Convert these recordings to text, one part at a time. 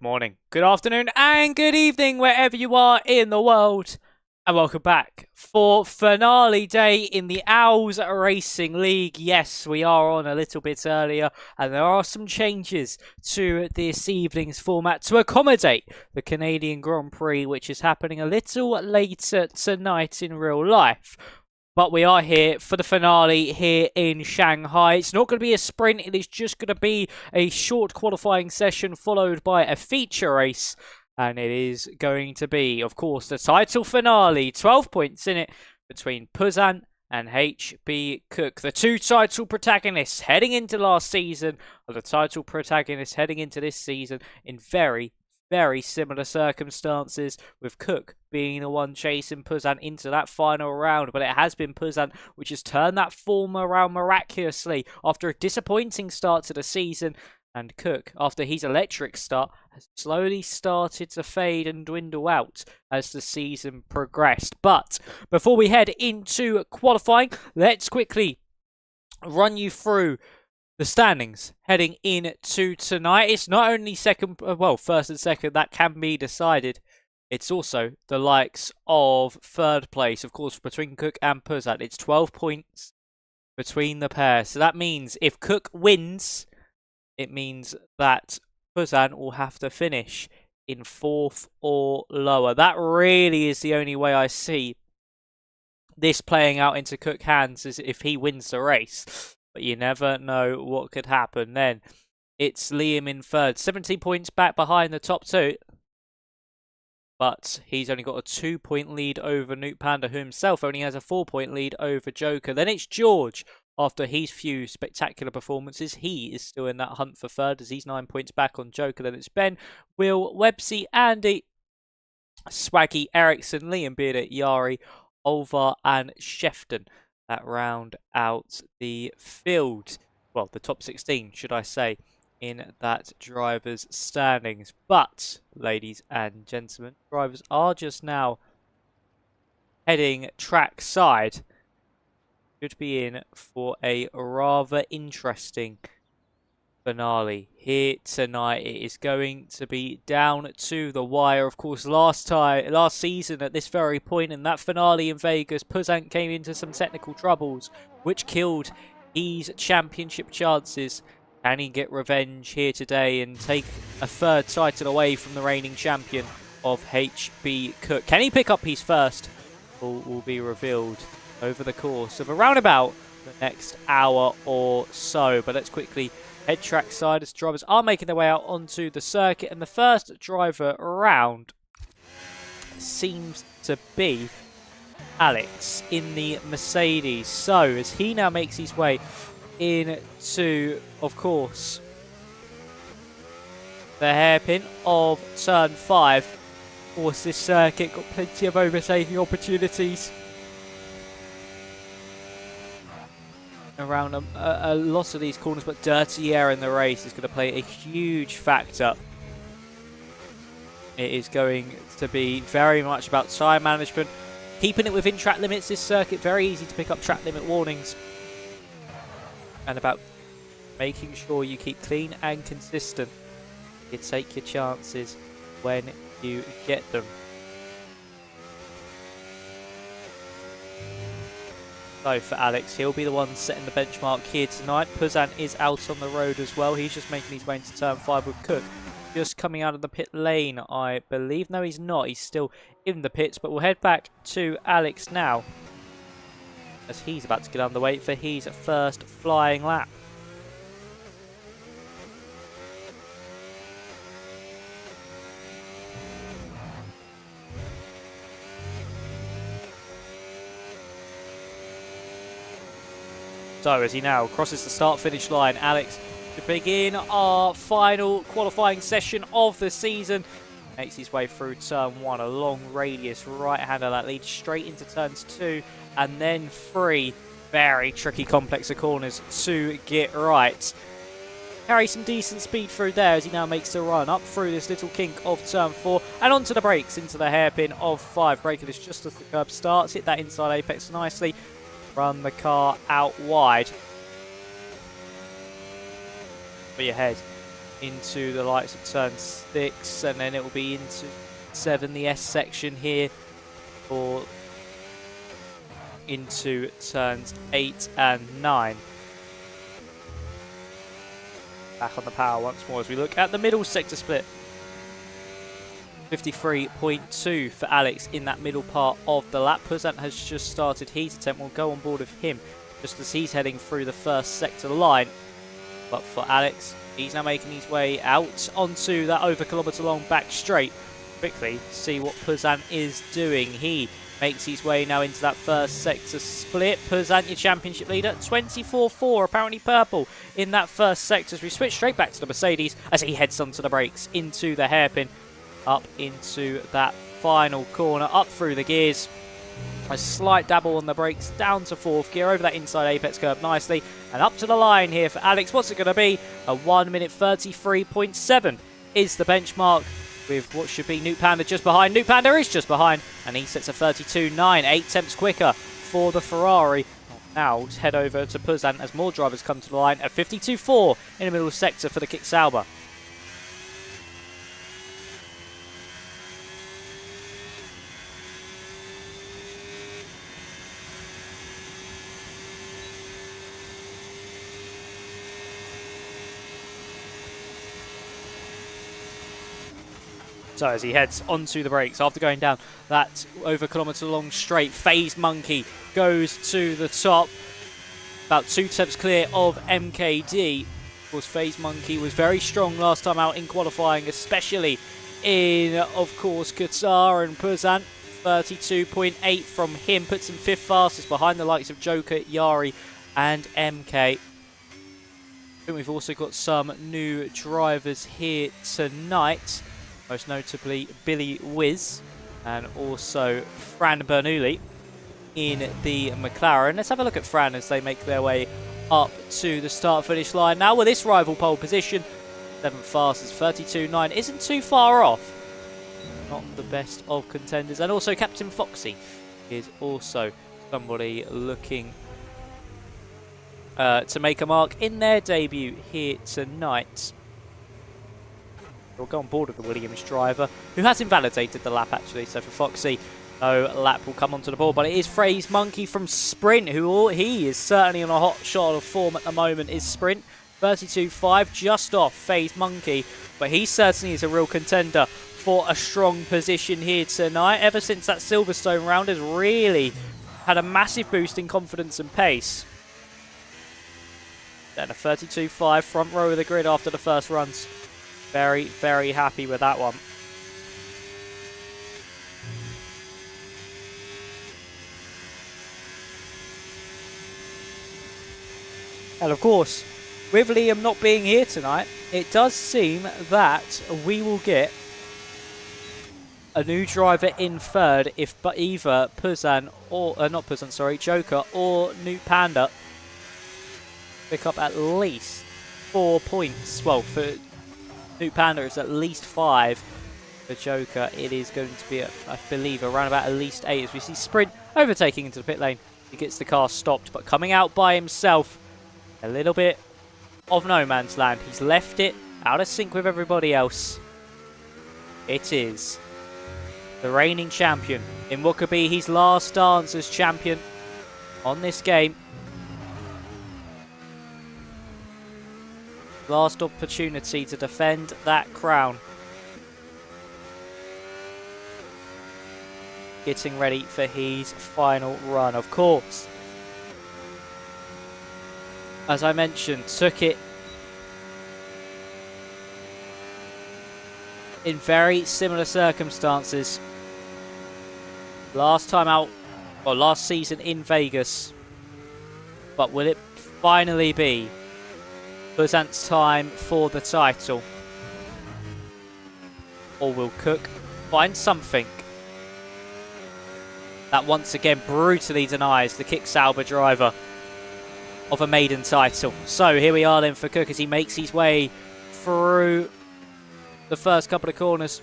morning, good afternoon, and good evening, wherever you are in the world. And welcome back for finale day in the OWLS Racing League. Yes, we are on a little bit earlier, and there are some changes to this evening's format to accommodate the Canadian Grand Prix, which is happening a little later tonight in real life. But we are here for the finale here in Shanghai. It's not going to be a sprint. It is just going to be a short qualifying session followed by a feature race. And it is going to be, of course, the title finale. 12 points in it between Puzan and HBCooke. The two title protagonists heading into last season are the title protagonists heading into this season in very similar circumstances, with Cook being the one chasing Puzan into that final round. But it has been Puzan which has turned that form around miraculously after a disappointing start to the season. And Cook, after his electric start, has slowly started to fade and dwindle out as the season progressed. But before we head into qualifying, let's quickly run you through the standings heading into tonight. It's not only first and second that can be decided. It's also the likes of third place, of course, between Cook and Puzan. It's 12 points between the pair. So that means if Cook wins, it means that Puzan will have to finish in fourth or lower. That really is the only way I see this playing out into Cook's hands, is if he wins the race. But you never know what could happen then. It's Liam in third, 17 points back behind the top two. But he's only got a 2-point lead over Newt Panda, who himself only has a 4-point lead over Joker. Then it's George. After his few spectacular performances, he is still in that hunt for third as he's 9 points back on Joker. Then it's Ben, Will, Websy, Andy, Swaggy, Ericsson, Liam Bearded, Yari, Olvar and Shefton that round out the field. Well, the top 16, should I say, in that drivers' standings. But, ladies and gentlemen, drivers are just now heading track side. Should be in for a rather interesting finale here tonight. It is going to be down to the wire. Of course, last season at this very point in that finale in Vegas, Puzan came into some technical troubles which killed his championship chances. Can he get revenge here today and take a third title away from the reigning champion of HBCooke? Can he pick up his first? All will be revealed over the course of around about the next hour or so. But let's quickly head track side as drivers are making their way out onto the circuit. And the first driver around seems to be Alex in the Mercedes. So as he now makes his way into, of course, the hairpin of turn 5. Of course, this circuit got plenty of overtaking opportunities around a lot of these corners, but dirty air in the race is going to play a huge factor. It is going to be very much about tyre management, keeping it within track limits. This circuit, very easy to pick up track limit warnings, and about making sure you keep clean and consistent. You take your chances when you get them. So for Alex, he'll be the one setting the benchmark here tonight. Puzan is out on the road as well. He's just making his way into turn 5 with Cook just coming out of the pit lane, I believe. No, he's not. He's still in the pits, but we'll head back to Alex now as he's about to get underway for his first flying lap. So as he now crosses the start-finish line, Alex, to begin our final qualifying session of the season, makes his way through turn 1, a long radius right-hander that leads straight into turns 2 and then 3. Very tricky, complex of corners to get right. Carry some decent speed through there as he now makes the run up through this little kink of turn 4 and onto the brakes into the hairpin of 5. Braking this just as the curb starts, hit that inside apex nicely. Run the car out wide for your head into the likes of turn 6, and then it will be into 7, the S section here, or into turns 8 and 9. Back on the power once more as we look at the middle sector split. 53.2 for Alex in that middle part of the lap. Puzant has just started his attempt. We'll go on board with him just as he's heading through the first sector line. But for Alex, he's now making his way out onto that over kilometre long back straight. Quickly see what Puzant is doing. He makes his way now into that first sector split. Puzant, your championship leader, 24.4, apparently purple in that first sector as we switch straight back to the Mercedes as he heads onto the brakes into the hairpin, up into that final corner, up through the gears. A slight dabble on the brakes, down to 4th gear, over that inside apex curve nicely, and up to the line here for Alex. What's it going to be? A 1 minute 33.7 is the benchmark, with what should be Newt Panda just behind. Newt Panda is just behind, and he sets a 32.9, 8 tenths quicker for the Ferrari. Now to head over to Puzant as more drivers come to the line at 52.4 in the middle sector for the Kick Sauber. So as he heads onto the brakes after going down that over kilometre long straight, Phased Monkey goes to the top, about 2 tenths clear of MKD. Of course, Phased Monkey was very strong last time out in qualifying, especially in, of course, Qatar, and Puzant. 32.8 from him puts him 5th fastest behind the likes of Joker, Yari and MK. I think we've also got some new drivers here tonight. Most notably Billy Wiz and also Fran Bernoulli in the McLaren. Let's have a look at Fran as they make their way up to the start-finish line. Now with this rival pole position, 7th fastest, 32.9, isn't too far off. Not the best of contenders. And also Captain Foxy is also somebody looking to make a mark in their debut here tonight. We'll go on board with the Williams driver, who has invalidated the lap actually, so for Foxy, no lap will come onto the board. But it is Phased Monkey from Sprint, he is certainly on a hot shot of form at the moment, is Sprint. 32.5, just off Phased Monkey, but he certainly is a real contender for a strong position here tonight. Ever since that Silverstone round has really had a massive boost in confidence and pace. Then a 32.5, front row of the grid after the first runs. Very, very happy with that one. And of course, with Liam not being here tonight, it does seem that we will get a new driver in 3rd if either Puzant or, not Puzant, sorry, Joker or Newt Panda pick up at least 4 points. Well, for Newt Panda it's at least 5. For Joker it is going to be, I believe, around about at least 8 as we see Sprint overtaking into the pit lane. He gets the car stopped, but coming out by himself. A little bit of no man's land. He's left it out of sync with everybody else. It is the reigning champion in what could be his last dance as champion on this game. Last opportunity to defend that crown. Getting ready for his final run, of course. As I mentioned, took it in very similar circumstances. Last time out, or last season in Vegas. But will it finally be Puzant's time for the title? Or will Cook find something that once again brutally denies the Kick Sauber driver of a maiden title? So here we are then for Cook as he makes his way through the first couple of corners.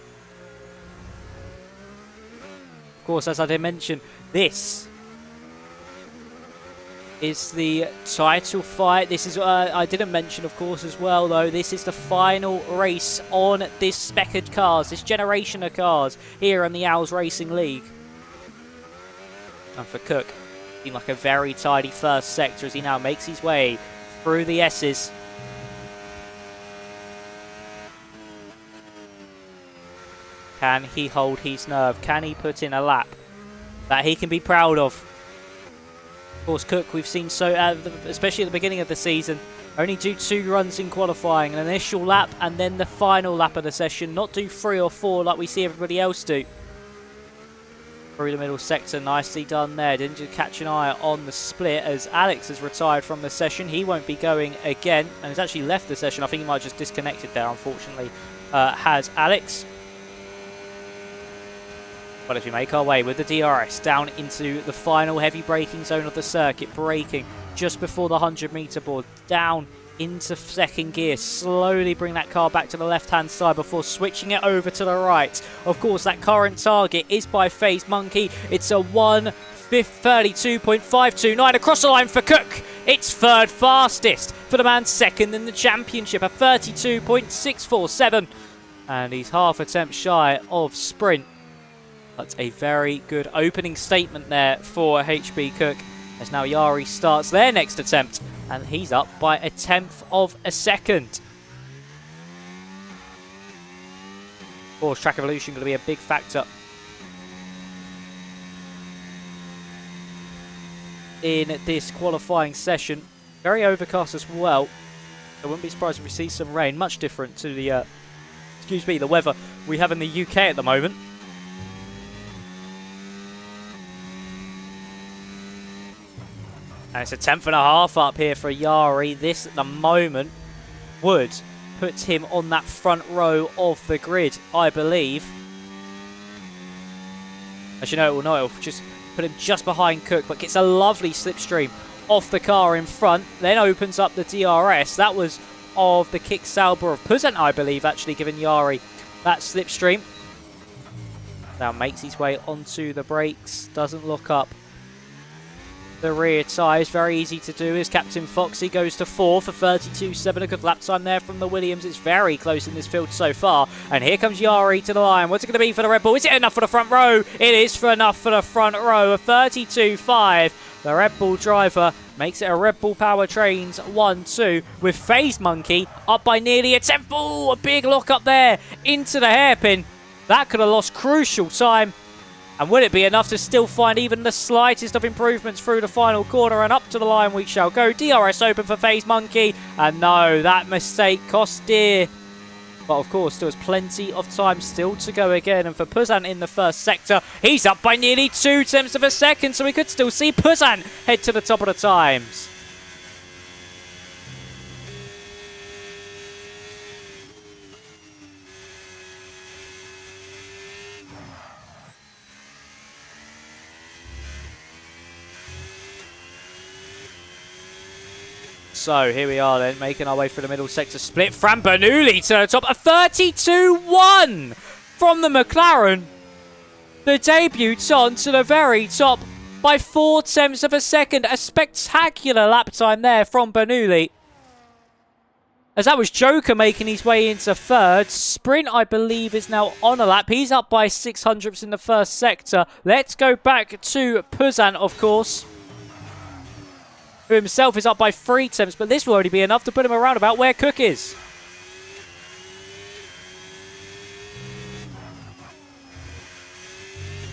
Of course, as I did mention, this is the title fight. This is, I didn't mention, of course, as well, though, this is the final race on this spec'd cars, this generation of cars here in the OWLS Racing League. And for Cook, seemed like a very tidy first sector as he now makes his way through the S's. Can he hold his nerve? Can he put in a lap that he can be proud of? Of course, Cook, we've seen so, especially at the beginning of the season, only do 2 runs in qualifying, an initial lap and then the final lap of the session, not do 3 or 4 like we see everybody else do. Through the middle sector, nicely done there. Didn't just catch an eye on the split as Alex has retired from the session. He won't be going again and has actually left the session. I think he might have just disconnected there, unfortunately, has Alex. But as we make our way with the DRS down into the final heavy braking zone of the circuit, braking just before the 100-meter board, down into second gear, slowly bring that car back to the left-hand side before switching it over to the right. Of course, that current target is by Phase Monkey. It's a 1:32.529 across the line for Cook. It's third fastest for the man second in the championship, a 32.647. And he's half a tenth shy of sprint. That's a very good opening statement there for HBCooke, as now Yari starts their next attempt, and he's up by a tenth of a second. Of course, track evolution going to be a big factor in this qualifying session. Very overcast as well. I wouldn't be surprised if we see some rain, much different to the, the weather we have in the UK at the moment. And it's a tenth and a half up here for Yari. This, at the moment, would put him on that front row of the grid, I believe. As you know, it will not. It'll just put him just behind Cook, but gets a lovely slipstream off the car in front. Then opens up the DRS. That was of the Kick Sauber of Puzant, I believe, actually giving Yari that slipstream. Now makes his way onto the brakes. Doesn't look up the rear tyres. Very easy to do as Captain Foxy goes to 4 for 32.7. A good lap time there from the Williams. It's very close in this field so far. And here comes Yari to the line. What's it going to be for the Red Bull? Is it enough for the front row? It is enough for the front row. A 32.5. The Red Bull driver makes it a Red Bull Powertrains 1-2 with Phase Monkey up by nearly a tenth. Oh, a big lock up there into the hairpin. That could have lost crucial time. And will it be enough to still find even the slightest of improvements through the final corner? And up to the line we shall go. DRS open for Phase Monkey. And no, that mistake cost dear. But of course, there was plenty of time still to go again. And for Puzant in the first sector, he's up by nearly 2 tenths of a second. So we could still see Puzant head to the top of the times. So here we are then, making our way through the middle sector split. Fran Bernoulli to the top, a 32.1 from the McLaren. The debutant to the very top by 4 tenths of a second. A spectacular lap time there from Bernoulli. As that was Joker making his way into third. Sprint, I believe, is now on a lap. He's up by 600ths in the first sector. Let's go back to Puzant, of course, who himself is up by 3 tenths, but this will only be enough to put him around about where Cook is.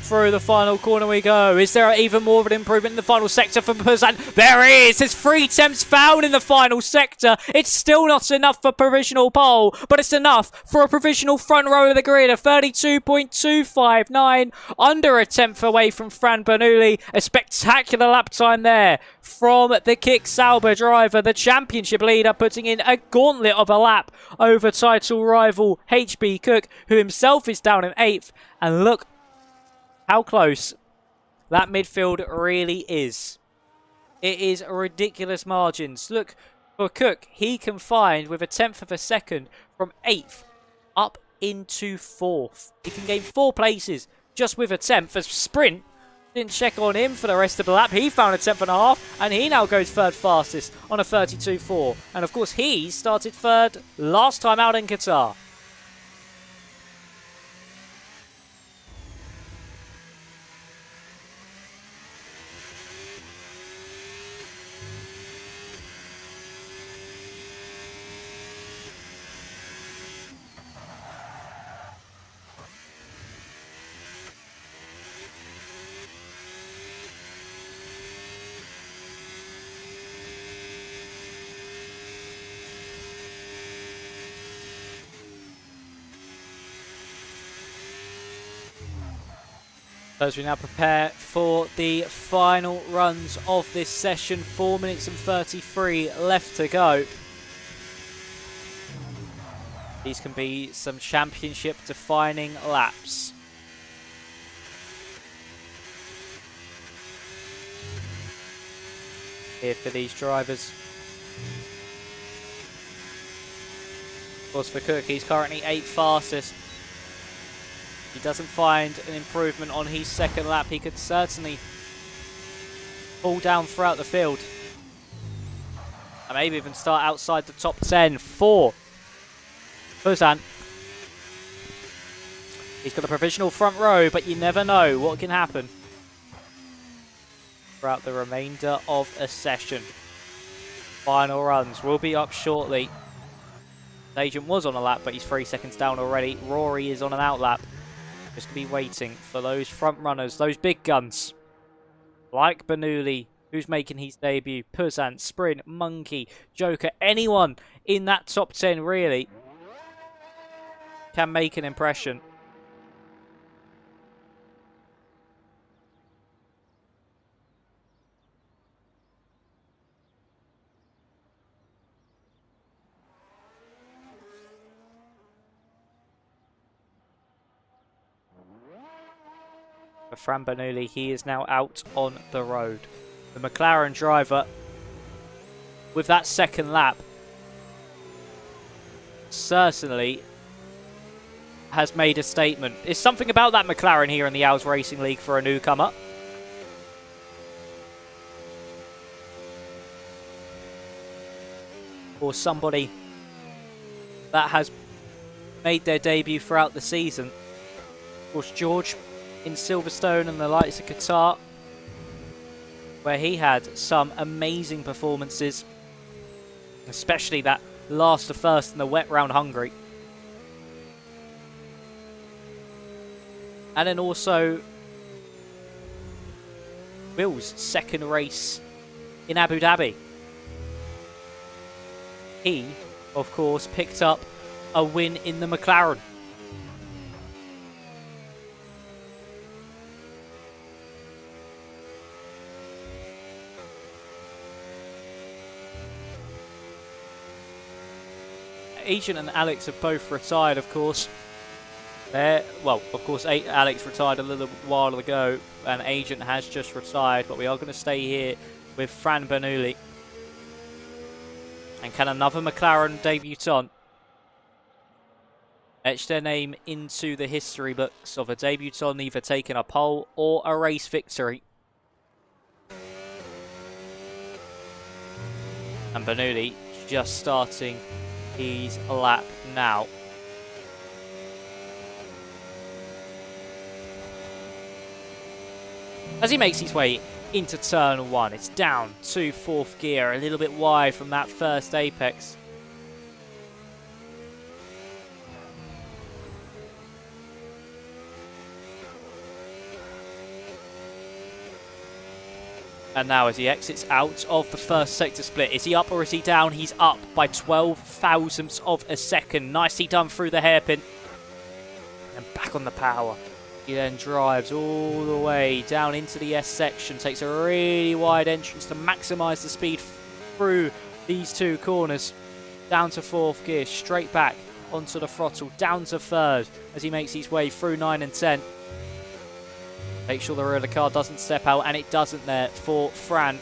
Through the final corner we go. Is there even more of an improvement in the final sector for Puzant? There is! There's 3 tenths found in the final sector. It's still not enough for provisional pole, but it's enough for a provisional front row of the grid. A 32.259, under a tenth away from Fran Bernoulli. A spectacular lap time there from the Kick Sauber driver, the championship leader, putting in a gauntlet of a lap over title rival HBCooke, who himself is down in 8th. And look how close that midfield really is. It is ridiculous margins. Look, for Cook, he can find with a tenth of a second from 8th up into 4th. He can gain 4 places just with a tenth. As Sprint, Didn't check on him for the rest of the lap. He found a 10th and a half, and he now goes third fastest on a 32.4. And of course, he started third last time out in Qatar. As we now prepare for the final runs of this session, 4 minutes and 33 left to go. These can be some championship defining laps. Here for these drivers. Of course for Cook, he's currently 8th fastest. He doesn't find an improvement on his second lap. He could certainly fall down throughout the field. And maybe even start outside the top 10 for Busan. He's got a provisional front row, but you never know what can happen throughout the remainder of a session. Final runs will be up shortly. Agent was on a lap, but he's 3 seconds down already. Rory is on an out lap. Just going to be waiting for those front runners, those big guns. Like Bernoulli, who's making his debut. Puzan, Sprint, Monkey, Joker. Anyone in that top 10 really can make an impression. For Fran Bernoulli, he is now out on the road. The McLaren driver, with that second lap, certainly has made a statement. There's something about that McLaren here in the OWLS Racing League for a newcomer. Or somebody that has made their debut throughout the season. Of course, George in Silverstone and the likes of Qatar, where he had some amazing performances, especially that last to first in the wet round Hungary. And then also Will's second race in Abu Dhabi. He, of course, picked up a win in the McLaren. Agent and Alex have both retired, of course. Well, of course, Alex retired a little while ago, and Agent has just retired, but we are going to stay here with Fran Bernoulli. And can another McLaren debutant etch their name into the history books of a debutant either taking a pole or a race victory? And Bernoulli just starting his lap now. As he makes his way into turn 1, it's down to 4th gear, a little bit wide from that first apex. And now as he exits out of the first sector split, is he up or is he down? He's up by 12 thousandths of a second. Nicely done through the hairpin. And back on the power. He then drives all the way down into the S section. Takes a really wide entrance to maximise the speed through these two corners. Down to 4th gear, straight back onto the throttle. Down to 3rd as he makes his way through 9 and 10. Make sure the rear of the car doesn't step out, and it doesn't there for Fran.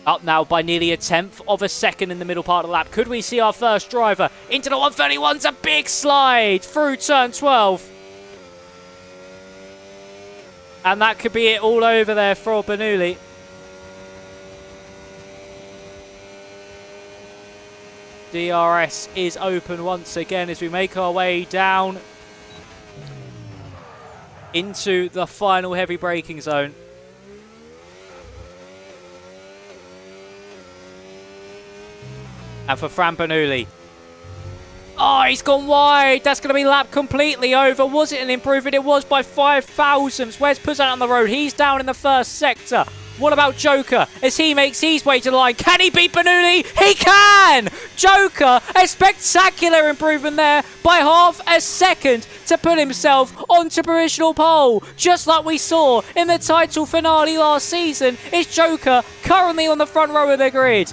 Up now by nearly a 10th of a second in the middle part of the lap. Could we see our first driver into the 131's a big slide through turn 12. And that could be it all over there for Bernoulli. DRS is open once again as we make our way down into the final heavy braking zone. And for Fran Bernoulli. Oh, he's gone wide. That's going to be lapped completely over. Was it an improvement? It was by 5 thousandths. Where's Poussin on the road? He's down in the first sector. What about Joker as he makes his way to the line? Can he beat Bernoulli? He can! Joker, a spectacular improvement there by half a second to put himself onto provisional pole. Just like we saw in the title finale last season, it's Joker currently on the front row of the grid.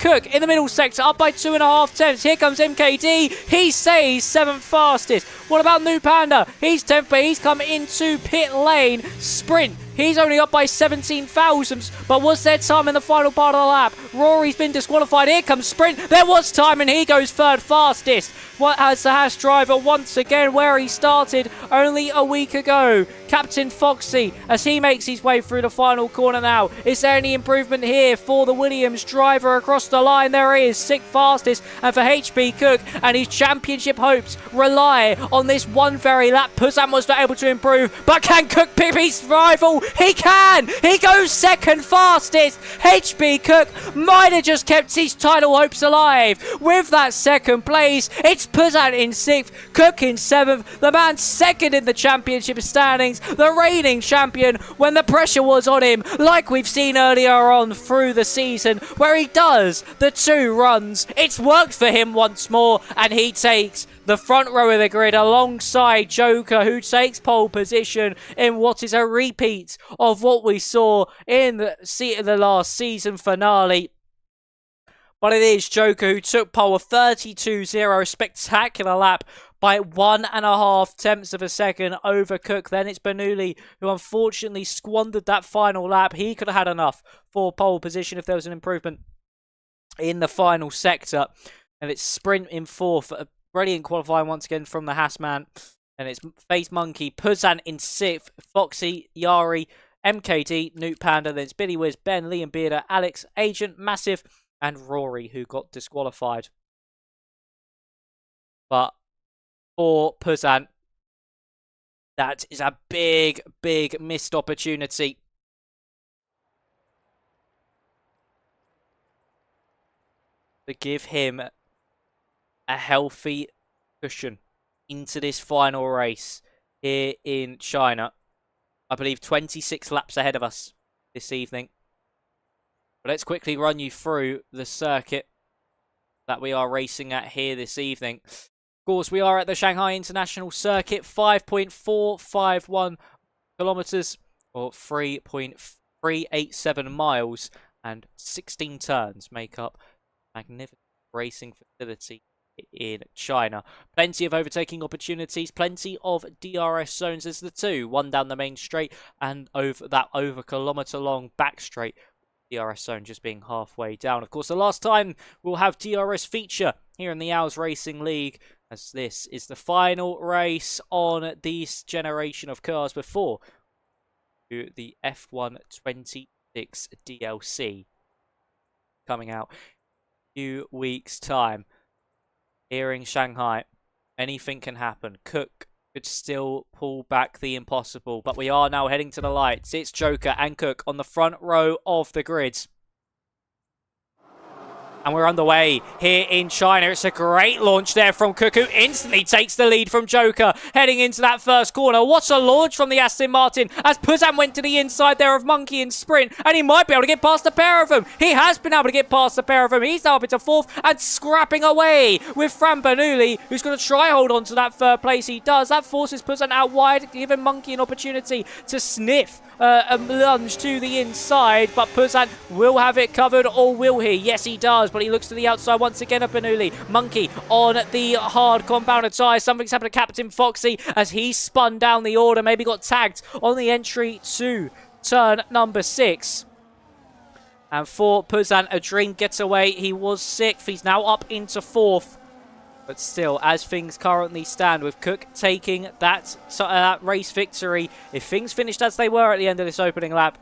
Cook in the middle sector up by 2.5 tenths. Here comes MKD. He stays 7th fastest. What about New Panda? He's 10th, but he's come into pit lane. Sprint. He's only up by 17 thousandths, but was there time in the final part of the lap? Rory's been disqualified. Here comes Sprint. There was time, and he goes 3rd fastest. What has the Haas driver once again where he started only a week ago? Captain Foxy, as he makes his way through the final corner now. Is there any improvement here for the Williams driver across the line? There is 6th fastest, and for HBCooke and his championship hopes rely on this one very lap. Poussin was not able to improve, but can Cook pick his rival? He can! He goes 2nd fastest! HBCooke might have just kept his title hopes alive. With that 2nd place, it's Poussin in 6th, Cook in 7th, the man 2nd in the championship standings, the reigning champion when the pressure was on him, like we've seen earlier on through the season, where he does the 2 runs. It's worked for him once more, and he takes the front row of the grid alongside Joker, who takes pole position in what is a repeat of what we saw in the last season finale. But it is Joker who took pole, a 32.0, spectacular lap by 1.5 tenths of a second over Cook. Then it's Bernoulli who unfortunately squandered that final lap. He could have had enough for pole position if there was an improvement in the final sector. And it's Sprint in 4th. Brilliant qualifying once again from the Haas man. And it's Face Monkey, Poussin in 6th, Foxy, Yari, MKD, Newt Panda. Then it's Billy Wiz, Ben, Liam Bearder, Alex, Agent, Massive, and Rory, who got disqualified. But for Poussin, that is a big, big missed opportunity. To give him a healthy cushion into this final race here in China. I believe 26 laps ahead of us this evening. But let's quickly run you through the circuit that we are racing at here this evening. Of course, we are at the Shanghai International Circuit, 5.451 kilometers or 3.387 miles, and 16 turns make up magnificent racing facility in China. Plenty of overtaking opportunities, plenty of DRS zones. There's the 2, one down the main straight and over kilometre long back straight. DRS zone just being halfway down. Of course, the last time we'll have DRS feature here in the OWLS Racing League, as this is the final race on this generation of cars before the F1 26 DLC coming out in a few weeks' time. Here in Shanghai, anything can happen. Cook could still pull back the impossible, but we are now heading to the lights. It's Joker and Cook on the front row of the grids. And we're underway here in China. It's a great launch there from Cook, who instantly takes the lead from Joker, heading into that first corner. What a launch from the Aston Martin, as Poussin went to the inside there of Monkey and Sprint, and he might be able to get past the pair of them. He has been able to get past the pair of them. He's now up into 4th and scrapping away with Fran Bernoulli, who's going to try hold on to that 3rd place. He does. That forces Poussin out wide, giving Monkey an opportunity to sniff a lunge to the inside, but Poussin will have it covered, or will he? Yes, he does, but he looks to the outside once again of Bernoulli. Monkey on the hard compound tyre. Something's happened to Captain Foxy as he spun down the order, maybe got tagged on the entry to turn number 6. And for Poussin, a dream getaway. He was 6th. He's now up into 4th. But still, as things currently stand, with Cooke taking that race victory, if things finished as they were at the end of this opening lap,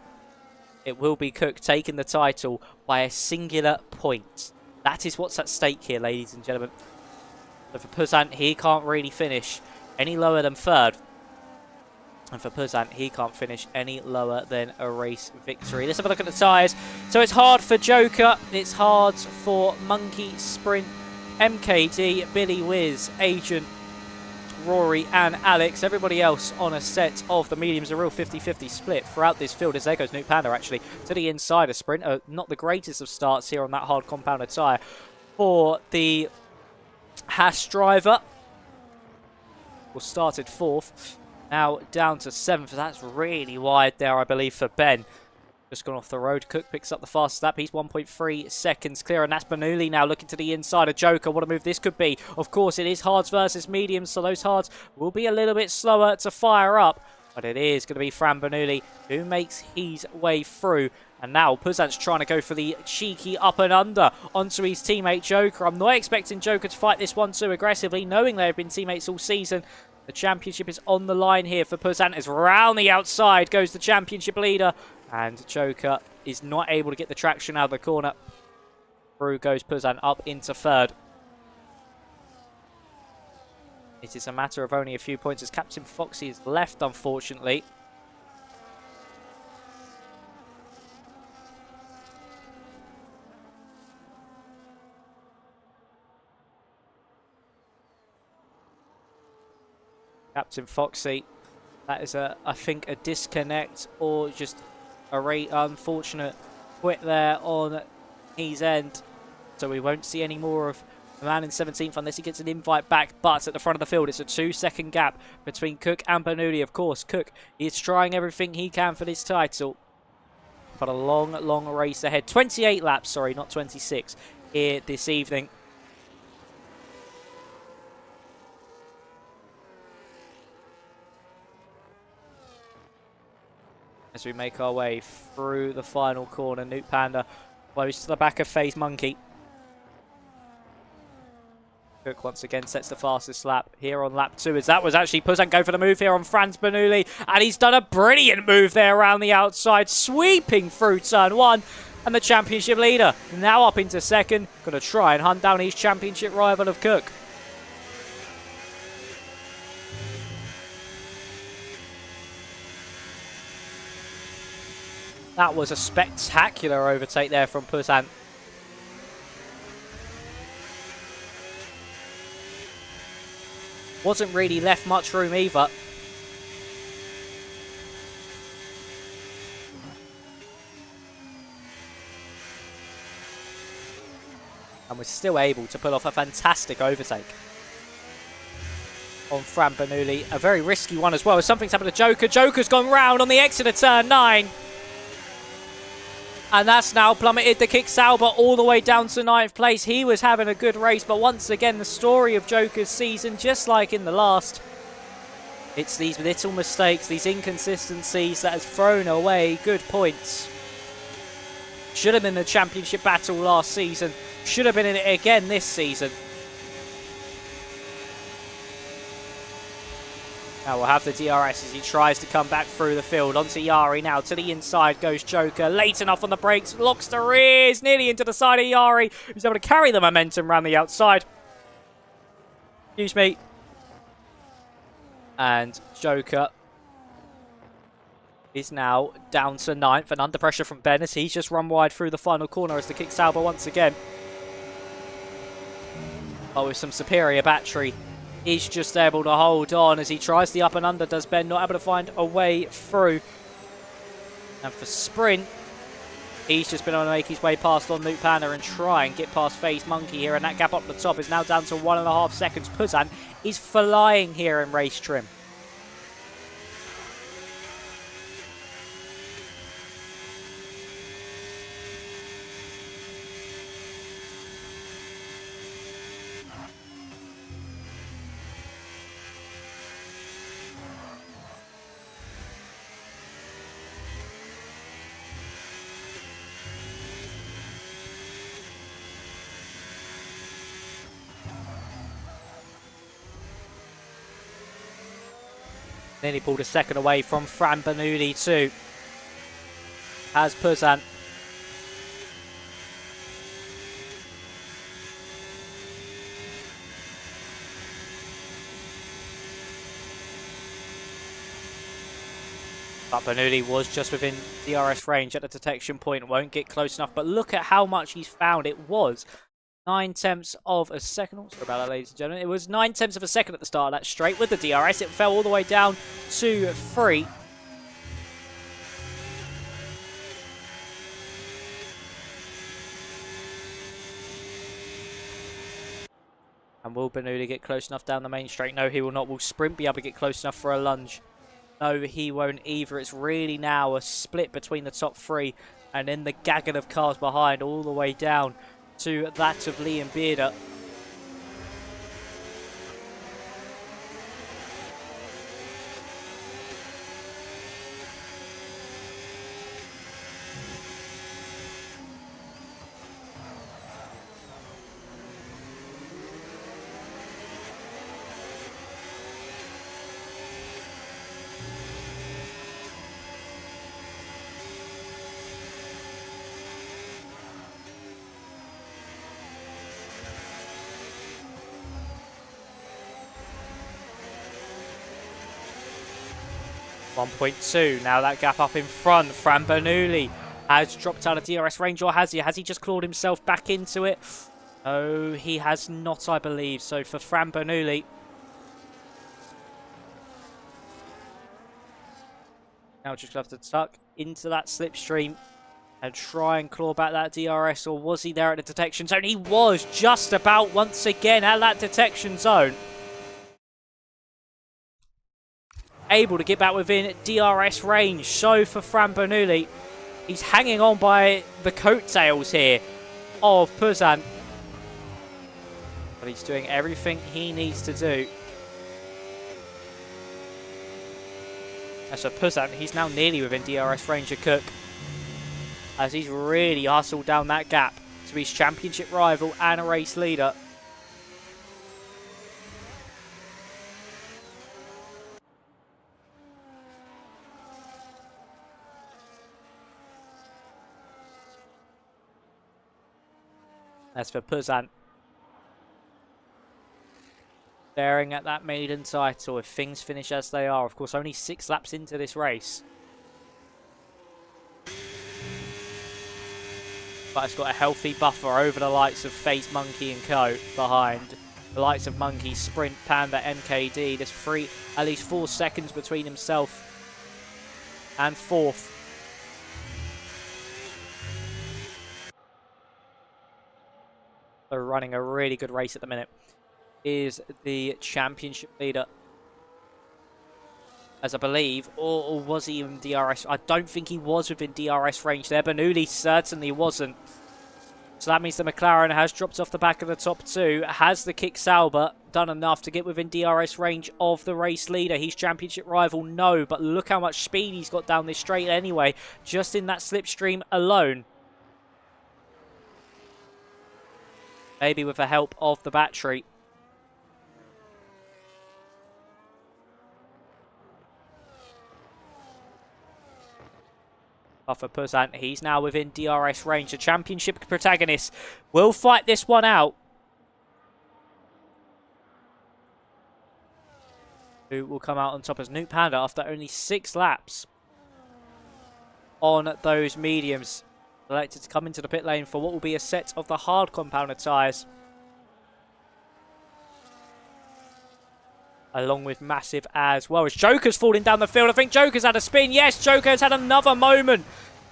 it will be Cooke taking the title by a singular point. That is what's at stake here, ladies and gentlemen. So for Puzant, he can't really finish any lower than third. And for Puzant, he can't finish any lower than a race victory. Let's have a look at the tyres. So it's hard for Joker. It's hard for Monkey, Sprint, MKD, Billy Wiz, Agent, Rory and Alex. Everybody else on a set of the mediums, a real 50-50 split throughout this field. As there goes Newt Panda actually to the inside of Sprint. Not the greatest of starts here on that hard compounded tyre for the Haas driver. Was started 4th. Now down to 7th. That's really wide there, I believe, for Ben. Just gone off the road. Cooke picks up the fastest lap. He's 1.3 seconds clear. And that's Bernoulli now looking to the inside of Joker. What a move this could be. Of course, it is hards versus mediums, so those hards will be a little bit slower to fire up. But it is going to be Fran Bernoulli who makes his way through. And now Puzant's trying to go for the cheeky up and under onto his teammate Joker. I'm not expecting Joker to fight this one too aggressively, knowing they've been teammates all season. The championship is on the line here for Puzant, as round the outside goes the championship leader. And Joker is not able to get the traction out of the corner. Through goes Puzant up into 3rd. It is a matter of only a few points as Captain Foxy is left, unfortunately. Captain Foxy, that is, I think, a disconnect or just a unfortunate quit there on his end. So we won't see any more of the man in 17th unless he gets an invite back. But at the front of the field, it's a 2-second gap between Cooke and Bernoulli. Of course, Cooke is trying everything he can for this title. But a long, long race ahead. 28 laps, sorry, not 26, here this evening. As we make our way through the final corner, Newt Panda close to the back of FaZe Monkey. Cooke once again sets the fastest lap here on lap 2, as that was actually Puzant go for the move here on Franz Bernoulli, and he's done a brilliant move there around the outside, sweeping through turn 1, and the championship leader now up into 2nd, going to try and hunt down his championship rival of Cooke. That was a spectacular overtake there from Puzant. Wasn't really left much room either. And was still able to pull off a fantastic overtake on Fran Bernoulli. A very risky one as well. Something's happened to Joker. Joker's gone round on the exit of turn 9. And that's now plummeted the Kick Sauber all the way down to 9th place. He was having a good race, but once again, the story of Joker's season, just like in the last, it's these little mistakes, these inconsistencies that has thrown away good points. Should have been in the championship battle last season. Should have been in it again this season. Now we'll have the DRS as he tries to come back through the field. Onto Yari now. To the inside goes Joker. Late enough on the brakes. Locks the rears. Nearly into the side of Yari, who's able to carry the momentum around the outside. Excuse me. And Joker is now down to 9th and under pressure from Ben as he's just run wide through the final corner as the Kick Sauber once again. But with some superior battery, he's just able to hold on as he tries the up and under, does Ben, not able to find a way through. And for Sprint, he's just been able to make his way past on Newt Panda and try and get past FaZe Monkey here, and that gap up the top is now down to 1.5 seconds. Puzant is flying here in race trim. Nearly pulled a second away from Fran Bernoulli too. As Puzan. But Bernoulli was just within DRS range at the detection point. Won't get close enough. But look at how much he's found. It was 9/10 of a second. Oh, sorry about that, ladies and gentlemen. It was 9/10 of a second at the start of that straight with the DRS. It fell all the way down to 3. And will Bernoulli get close enough down the main straight? No, he will not. Will Sprint be able to get close enough for a lunge? No, he won't either. It's really now a split between the top 3 and then the gaggle of cars behind all the way down to that of Liam Bearder. .2. Now that gap up in front. Fran Bernoulli has dropped out of DRS range, or has he? Has he just clawed himself back into it? No, he has not, I believe. So for Fran Bernoulli, now just going to have to tuck into that slipstream and try and claw back that DRS. Or was he there at the detection zone? He was just about once again at that detection zone. Able to get back within DRS range. So for Fran Bernoulli, he's hanging on by the coattails here of Puzan. But he's doing everything he needs to do. As for Puzan, he's now nearly within DRS range of Cook, as he's really hustled down that gap to his championship rival and a race leader. As for Puzan, staring at that maiden title, if things finish as they are. Of course, only 6 laps into this race. But it's got a healthy buffer over the likes of FaZe Monkey and Co. behind. The likes of Monkey, Sprint, Panda, MKD. There's at least 4 seconds between himself and 4th. They're running a really good race at the minute. Is the championship leader. As I believe, or was he in DRS? I don't think he was within DRS range there. Bernoulli certainly wasn't. So that means the McLaren has dropped off the back of the top 2. Has the Kick Sauber done enough to get within DRS range of the race leader? His championship rival, no. But look how much speed he's got down this straight anyway, just in that slipstream alone. Maybe with the help of the battery. For Puzan, he's now within DRS range. The championship protagonist will fight this one out. Who will come out on top as Nuke Panda after only 6 laps on those mediums. Selected to come into the pit lane for what will be a set of the hard compounder tyres. Along with Massive as well. As Joker's falling down the field. I think Joker's had a spin. Yes, Joker's had another moment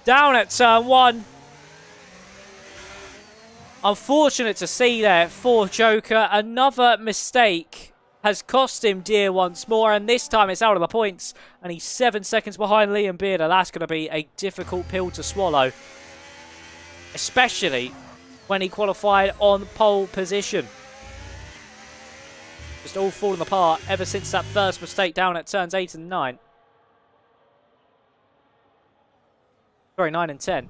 down at turn 1. Unfortunate to see there for Joker. Another mistake has cost him dear once more. And this time it's out of the points. And he's 7 seconds behind Liam Bearder. That's going to be a difficult pill to swallow. Especially when he qualified on pole position. Just all falling apart ever since that first mistake down at turns 8 and 9. Sorry, 9 and 10.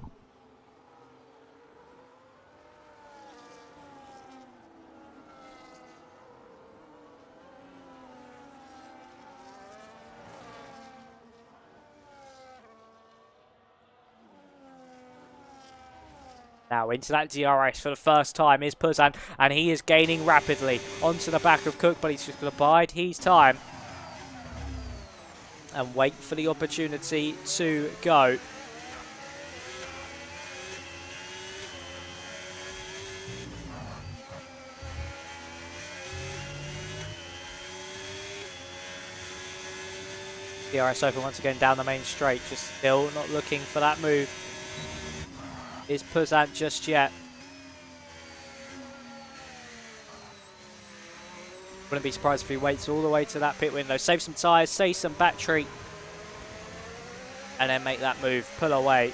Now into that DRS for the first time is Puzan, and he is gaining rapidly onto the back of Cook, but he's just going to bide his time and wait for the opportunity to go. DRS open once again down the main straight, just still not looking for that move. Is Puzan just yet? Wouldn't be surprised if he waits all the way to that pit window. Save some tyres, save some battery, and then make that move, pull away.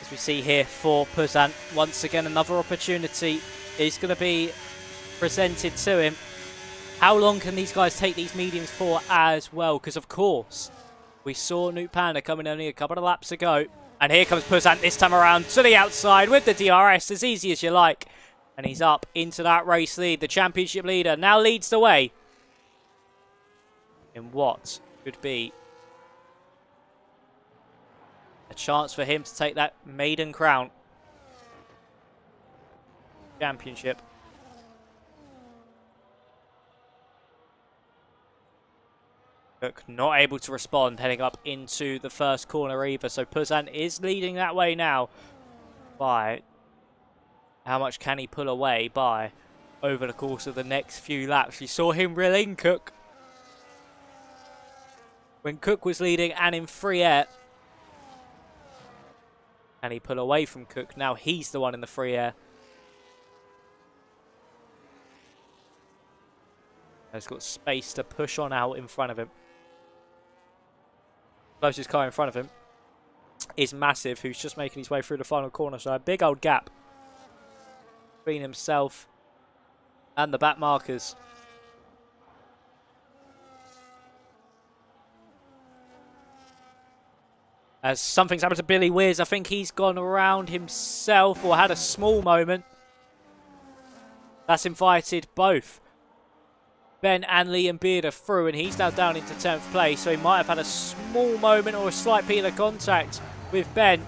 As we see here for Puzan, once again another opportunity is going to be presented to him. How long can these guys take these mediums for as well? Because of course, we saw Nuke Panda coming only a couple of laps ago. And here comes Puzan this time around to the outside with the DRS, as easy as you like. And he's up into that race lead. The championship leader now leads the way in what could be a chance for him to take that maiden crown championship. Cook not able to respond, heading up into the first corner either. So Puzan is leading that way now by how much can he pull away by over the course of the next few laps. You saw him reeling Cook when Cook was leading and in free air. And he pull away from Cook. Now he's the one in the free air. He's got space to push on out in front of him. Closest car in front of him is Massive, who's just making his way through the final corner. So a big old gap between himself and the back markers. As something's happened to Billy Wiz. I think he's gone around himself or had a small moment. That's invited both Ben and Liam Bearder through, and he's now down into 10th place. So he might have had a small moment or a slight piece of contact with Ben.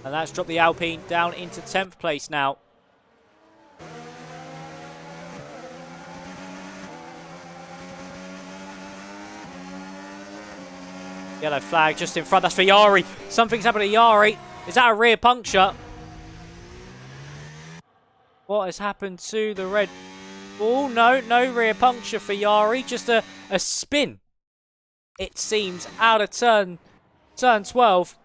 And that's dropped the Alpine down into 10th place now. Yellow flag just in front. That's for Yari. Something's happened to Yari. Is that a rear puncture? What has happened to the Red Bull? No rear puncture for Yari. Just a spin. It seems out of turn 12.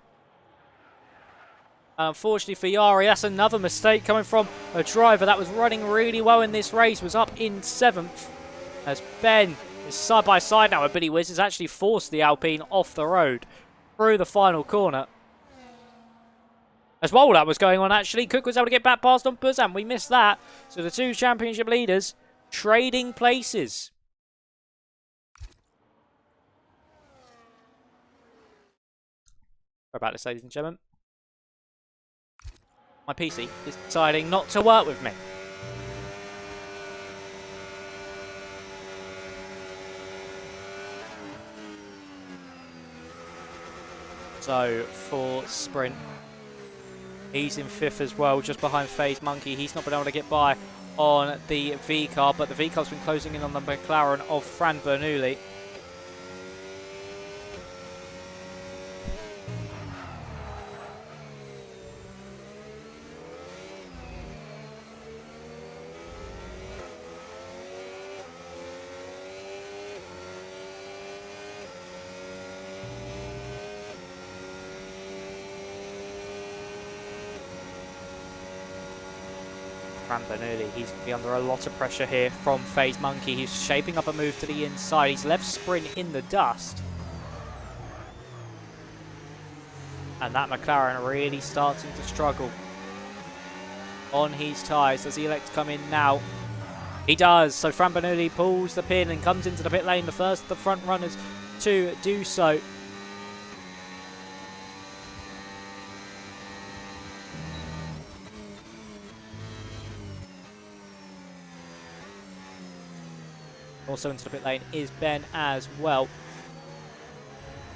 Unfortunately for Yari, that's another mistake coming from a driver that was running really well in this race. Was up in 7th as Ben is side by side now with Billy Wiz. Has actually forced the Alpine off the road through the final corner. As while that was going on, actually, Cook was able to get back past on Puzan. We missed that. So the two championship leaders trading places. Sorry about this, ladies and gentlemen. My PC is deciding not to work with me. So for sprint, he's in 5th as well, just behind FaZe Monkey. He's not been able to get by on the V car, but the V car's been closing in on the McLaren of Fran Bernoulli. Fran Bernoulli, he's going to be under a lot of pressure here from FaZe Monkey. He's shaping up a move to the inside. He's left sprint in the dust. And that McLaren really starting to struggle on his tyres. Does he elect to come in now? He does. So Fran Bernoulli pulls the pin and comes into the pit lane. The first of the front runners to do so. Also into the pit lane is Ben as well.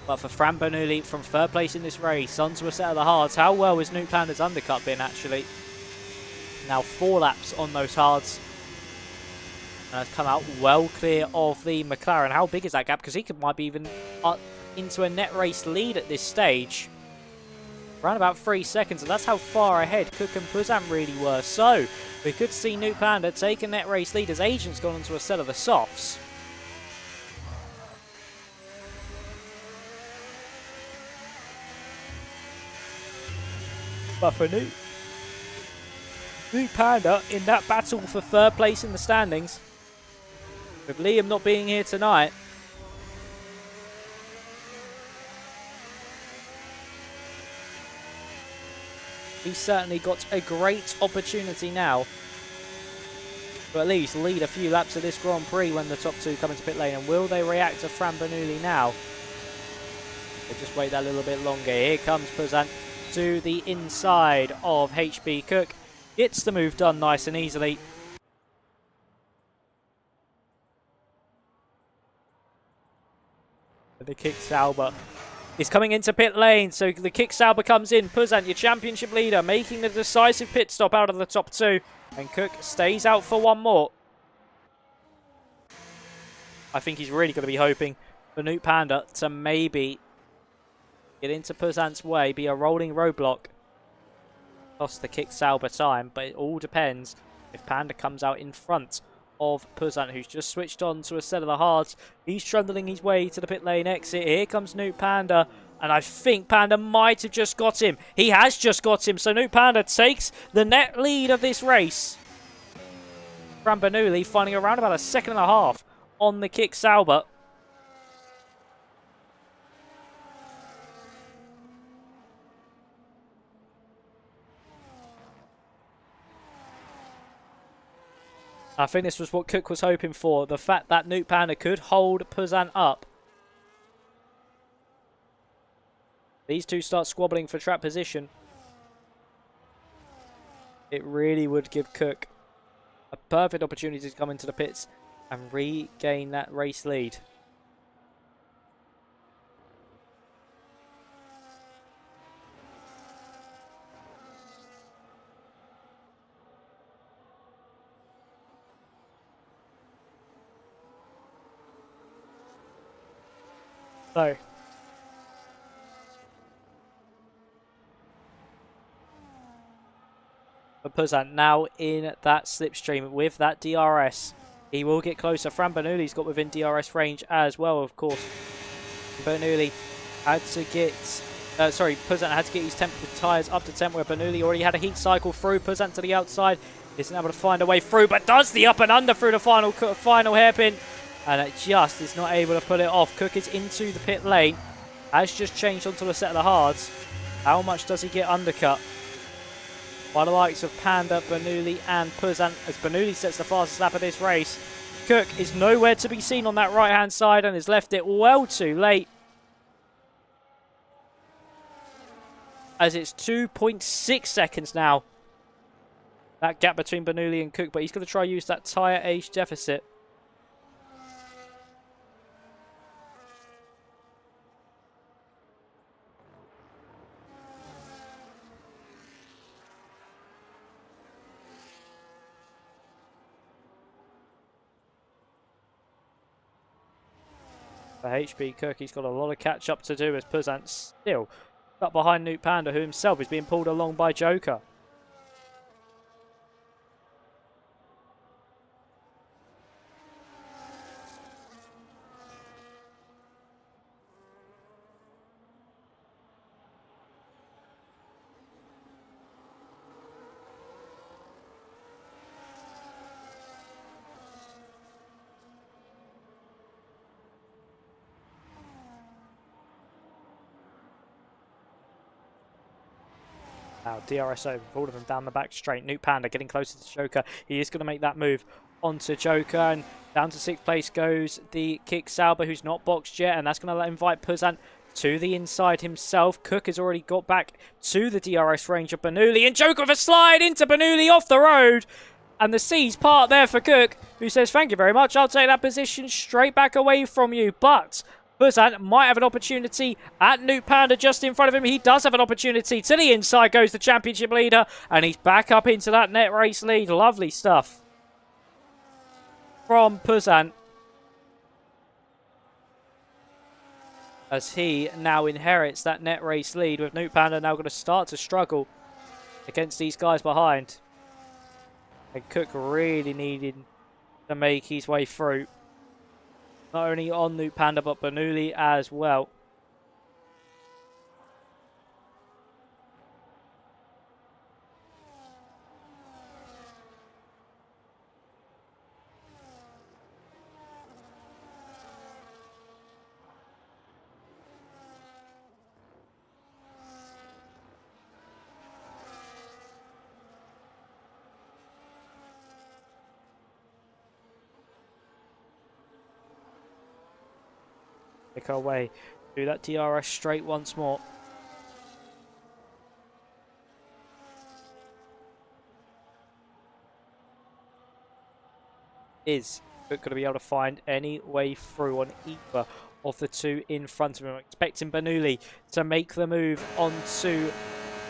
But for Fran Bernoulli from third place in this race, onto a set of the hards. How well has Nuke Panda's undercut been actually? Now 4 laps on those hards. And has come out well clear of the McLaren. How big is that gap? Because he might be even up into a net race lead at this stage. Around about 3 seconds, and that's how far ahead Cook and Puzan really were. So, we could see Nuke Panda take a net race lead as Agent's gone onto a set of the softs. But for Nuke Panda in that battle for third place in the standings, with Liam not being here tonight, he's certainly got a great opportunity now to at least lead a few laps of this Grand Prix when the top 2 come into pit lane. And will they react to Fran Bernoulli now? We'll just wait that little bit longer. Here comes Puzan to the inside of HBCooke. Gets the move done nice and easily. The Kick Sauber is coming into pit lane, so the Kick Sauber comes in. Puzan, your championship leader, making the decisive pit stop out of the top 2. And Cook stays out for one more. I think he's really going to be hoping for Nuke Panda to maybe get into Puzan's way, be a rolling roadblock. Lost the Kick Sauber time, but it all depends if Panda comes out in front of Puzan, who's just switched on to a set of the hards. He's trundling his way to the pit lane exit. Here comes Nuke Panda, and I think Panda might have just got him. He has just got him, so Nuke Panda takes the net lead of this race. Fran Bernoulli finding around about 1.5 seconds on the Kick Sauber. I think this was what Cook was hoping for. The fact that Nuke Panda could hold Puzan up. These two start squabbling for track position. It really would give Cook a perfect opportunity to come into the pits and regain that race lead. So, but Puzan now in that slipstream with that DRS. He will get closer. Fran Bernoulli's got within DRS range as well, of course. Bernoulli had to get... Puzan had to get his tyres up to temp, where Bernoulli already had a heat cycle through. Puzan to the outside. Isn't able to find a way through, but does the up and under through the final hairpin. And it just is not able to pull it off. Cook is into the pit lane. Has just changed onto a set of the hards. How much does he get undercut? By the likes of Panda, Bernoulli and Puzan, as Bernoulli sets the fastest lap of this race. Cook is nowhere to be seen on that right-hand side and has left it well too late. As it's 2.6 seconds now. That gap between Bernoulli and Cook, but he's going to try to use that tyre age deficit. For HBCooke, he's got a lot of catch up to do as Puzan's still up behind Nuke Panda, who himself is being pulled along by Joker. Now, DRS over, all of them down the back straight. Newt Panda getting closer to Joker. He is going to make that move onto Joker, and down to 6th place goes the Kick Sauber, who's not boxed yet, and that's going to invite Puzant to the inside himself. Cook has already got back to the DRS range of Bernoulli, and Joker with a slide into Bernoulli off the road. And the seas part there for Cook, who says, thank you very much, I'll take that position straight back away from you. But Puzant might have an opportunity at Newt Panda just in front of him. He does have an opportunity. To the inside goes the championship leader, and he's back up into that net race lead. Lovely stuff from Puzant, as he now inherits that net race lead, with Newt Panda now going to start to struggle against these guys behind. And Cook really needed to make his way through. Not only on Newt Panda, but Bernoulli as well. Make our way through that DRS straight once more. Is Cook going to be able to find any way through on either of the two in front of him? I'm expecting Bernoulli to make the move onto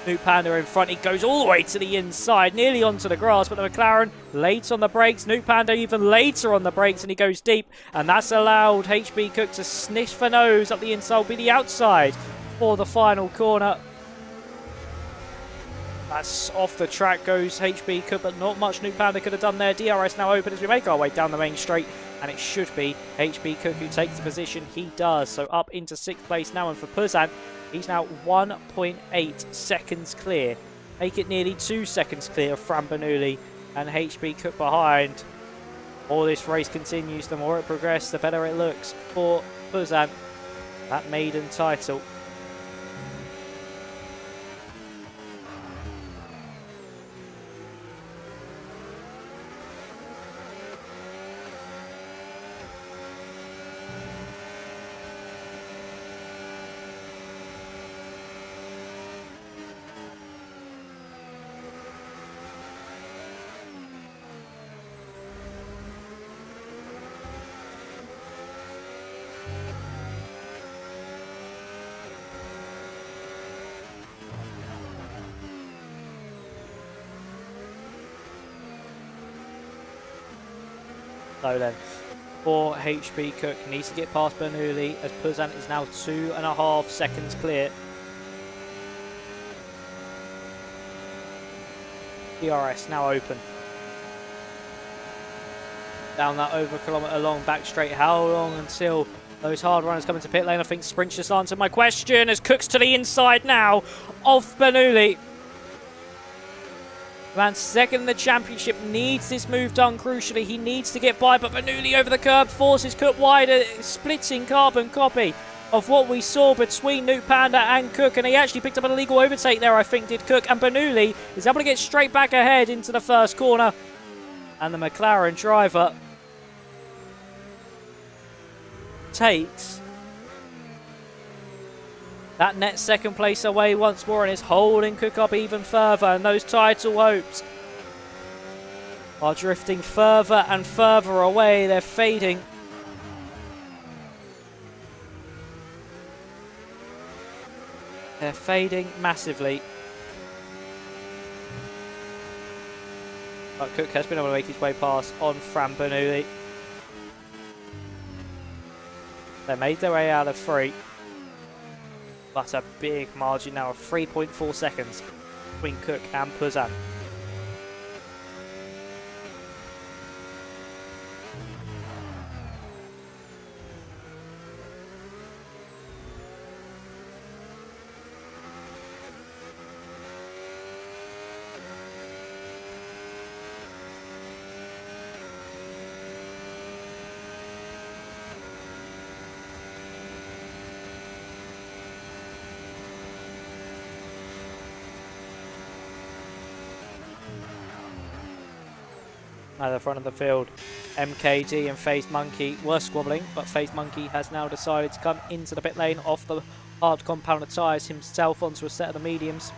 Newt Panda in front. He goes all the way to the inside, nearly onto the grass, but the McLaren late on the brakes. Newt Panda even later on the brakes, and he goes deep, and that's allowed HBCooke to sniff a nose up the inside. Will be the outside for the final corner. That's off the track goes HBCooke, but not much Newt Panda could have done there. DRS now open as we make our way down the main straight, and it should be HBCooke who takes the position. He does, so up into 6th place now, and for Puzant, he's now 1.8 seconds clear. Make it nearly 2 seconds clear of Fran Bernoulli and HBCooke behind. All this race continues. The more it progresses, the better it looks for Puzant. That maiden title. So then, for HBCooke, needs to get past Bernoulli, as Puzant is now 2.5 seconds clear. DRS now open. Down that over kilometre long back straight. How long until those hard runners come into pit lane? I think Sprint just answered my question, as Cook's to the inside now of Bernoulli. Man, second in the championship, needs this move done crucially. He needs to get by, but Bernoulli over the curb forces Cook wider, splitting carbon copy of what we saw between Newt Panda and Cook, and he actually picked up an illegal overtake there, I think, did Cook, and Bernoulli is able to get straight back ahead into the first corner, and the McLaren driver takes that net second place away once more, and is holding Cook up even further, and those title hopes are drifting further and further away. They're fading. They're fading massively. But Cook has been able to make his way past on Fran Bernoulli. They made their way out of 3. But a big margin now of 3.4 seconds between Cook and Puzant. at the front of the field. MKD and Phased Monkey were squabbling, but Phased Monkey has now decided to come into the pit lane off the hard compounded tyres himself onto a set of the mediums.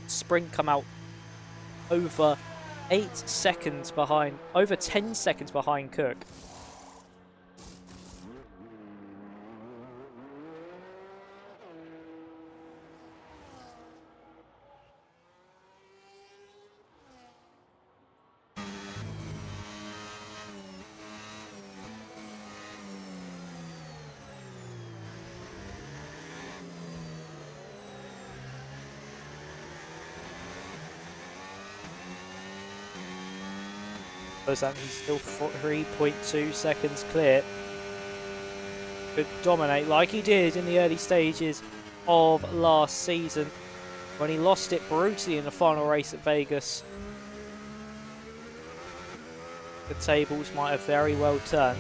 Sprint come out over 8 seconds behind, over 10 seconds behind Cook. And he's still 3.2 seconds clear. Could dominate like he did in the early stages of last season when he lost it brutally in the final race at Vegas. The tables might have very well turned.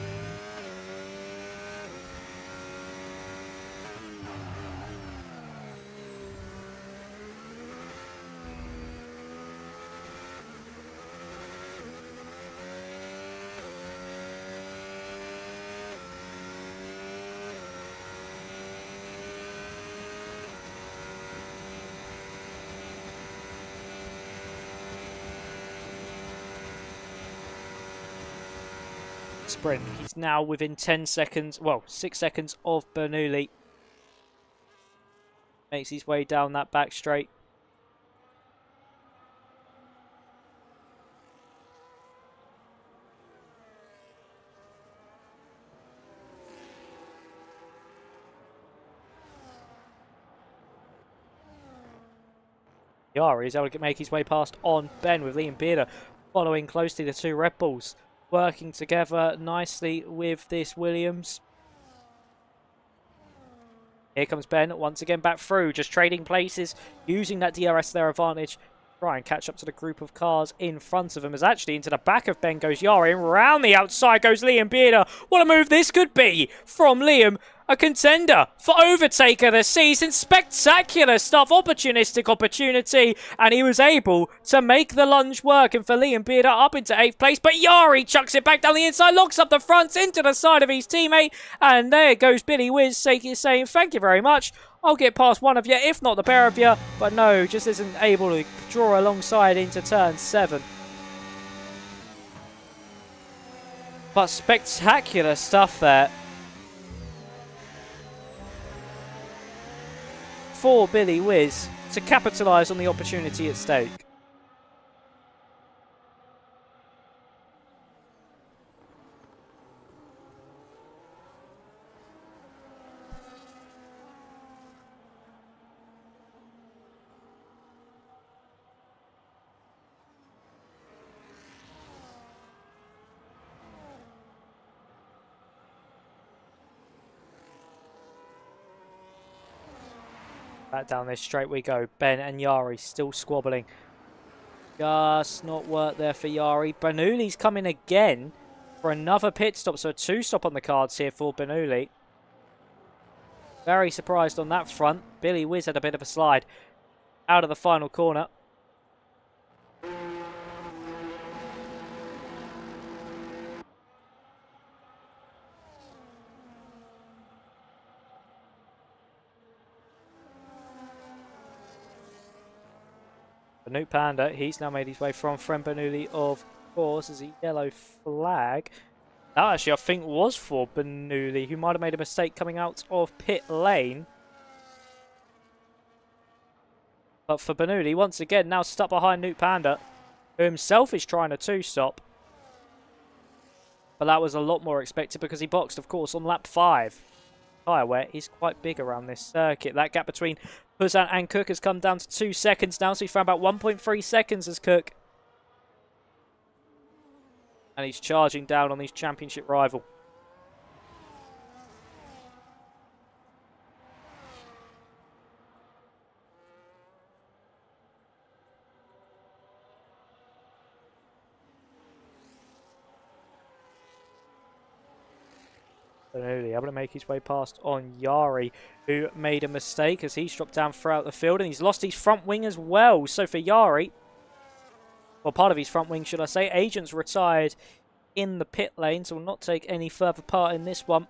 Sprint. He's now within 10 seconds, well, 6 seconds of Bernoulli. Makes his way down that back straight. Yari is able to make his way past on Ben with Liam Bearder following closely the two Red Bulls. Working together nicely with this Williams. Here comes Ben, once again back through, just trading places, using that DRS to their advantage. Try and catch up to the group of cars in front of him, as actually into the back of Ben goes Yari, and round the outside goes Liam Bearder. What a move this could be from Liam. A contender for overtake of the season. Spectacular stuff. Opportunistic opportunity. And he was able to make the lunge work. And for Liam Bearder up into 8th place. But Yari chucks it back down the inside. Locks up the front into the side of his teammate. And there goes Billy Wiz saying, thank you very much. I'll get past one of you, if not the pair of you. But no, just isn't able to draw alongside into turn 7. But spectacular stuff there for Billy Wiz to capitalise on the opportunity at stake. Back down this straight we go. Ben and Yari still squabbling. Just not work there for Yari. Bernoulli's coming again for another pit stop. So a 2-stop on the cards here for Bernoulli. Very surprised on that front. Billy Wiz had a bit of a slide out of the final corner. New Panda, he's now made his way from Bernoulli, of course, as a yellow flag. That actually, I think, was for Bernoulli, who might have made a mistake coming out of pit lane. But for Bernoulli, once again, now stuck behind New Panda, who himself is trying a 2-stop. But that was a lot more expected because he boxed, of course, on lap 5. Tyre wear is quite big around this circuit. That gap between Poussin and Cook has come down to 2 seconds now, so he's found about 1.3 seconds as Cook. And he's charging down on his championship rival. Bernoulli able to make his way past on Yari, who made a mistake as he's dropped down throughout the field, and he's lost his front wing as well. So for Yari, well, part of his front wing, should I say. Agent's retired in the pit lane, so will not take any further part in this one.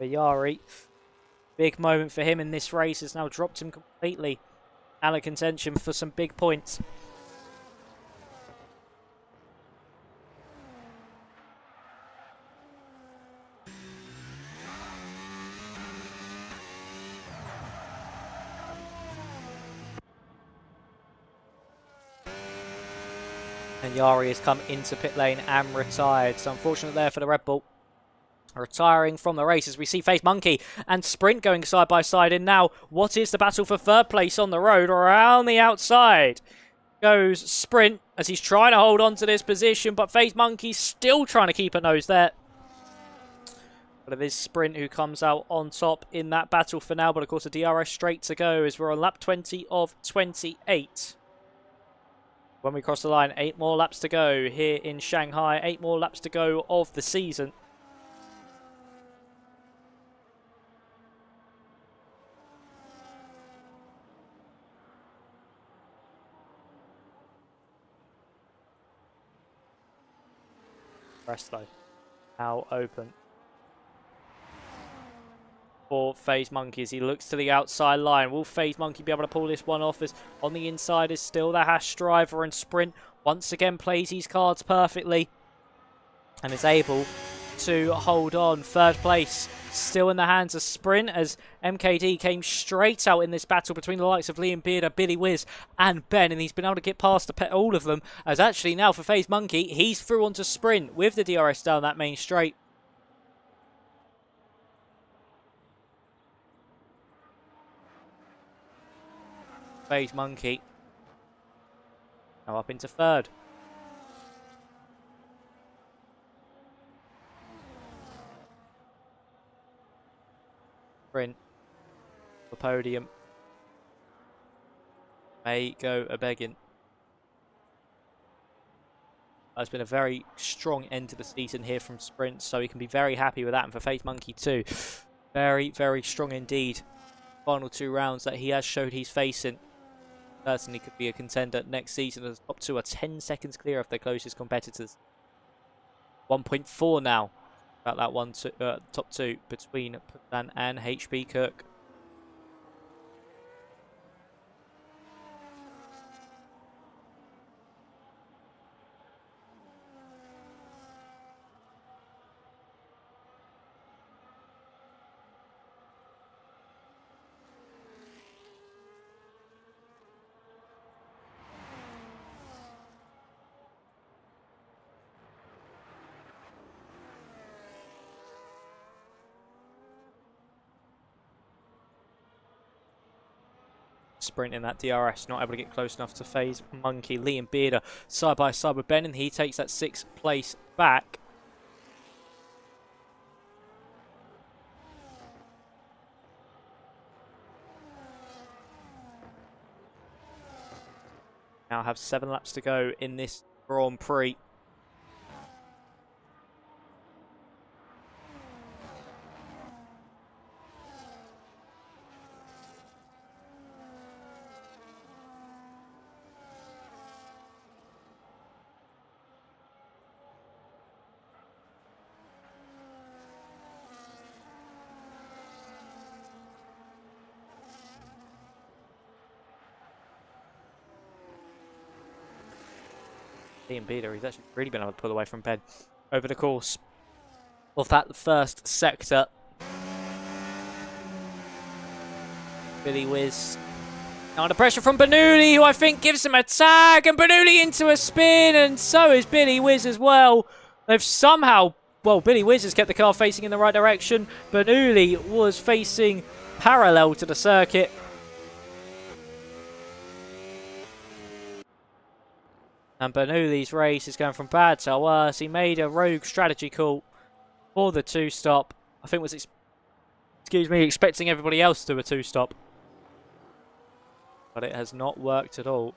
Yari, big moment for him in this race, has now dropped him completely out of contention for some big points. And Yari has come into pit lane and retired. So unfortunate there for the Red Bull. Retiring from the race as we see Face Monkey and Sprint going side by side. And now, what is the battle for third place on the road? Around the outside goes Sprint as he's trying to hold on to this position. But Face Monkey still trying to keep a nose there. But it is Sprint who comes out on top in that battle for now. But of course, the DRS straight to go as we're on lap 20 of 28. When we cross the line, 8 more laps to go here in Shanghai. 8 more laps to go of the season. Rest though. Now open for FaZe Monkey as he looks to the outside line. Will FaZe Monkey be able to pull this one off? As on the inside is still the Hash Driver, and Sprint once again plays his cards perfectly and is able to hold on. Third place still in the hands of Sprint as MKD came straight out in this battle between the likes of Liam Bearder, Billy Wiz and Ben, and he's been able to get past all of them. As actually now for FaZe Monkey, he's through onto Sprint with the DRS down that main straight. FaZe Monkey now up into third. Sprint the podium may go a begging. It's been a very strong end to the season here from Sprint, so he can be very happy with that. And for FaZe Monkey too, very, very strong indeed. Final 2 rounds that he has showed he's facing. Certainly could be a contender next season as top 2 are 10 seconds clear of their closest competitors. 1.4 now. About that one top 2 between Putan and HBCooke. Sprint in that DRS, not able to get close enough to FaZe Monkey. Liam Bearder side by side with Ben, and he takes that 6th place back. Now have 7 laps to go in this Grand Prix. Liam Bearder, he's actually really been able to pull away from Ben over the course of that first sector. Billy Wiz now under pressure from Bernoulli, who I think gives him a tag, and Bernoulli into a spin, and so is Billy Wiz as well. They've somehow, well, Billy Wiz has kept the car facing in the right direction. Bernoulli was facing parallel to the circuit. And Bernoulli's race is going from bad to worse. He made a rogue strategy call for the 2-stop. I think was, expecting everybody else to do a 2-stop. But it has not worked at all.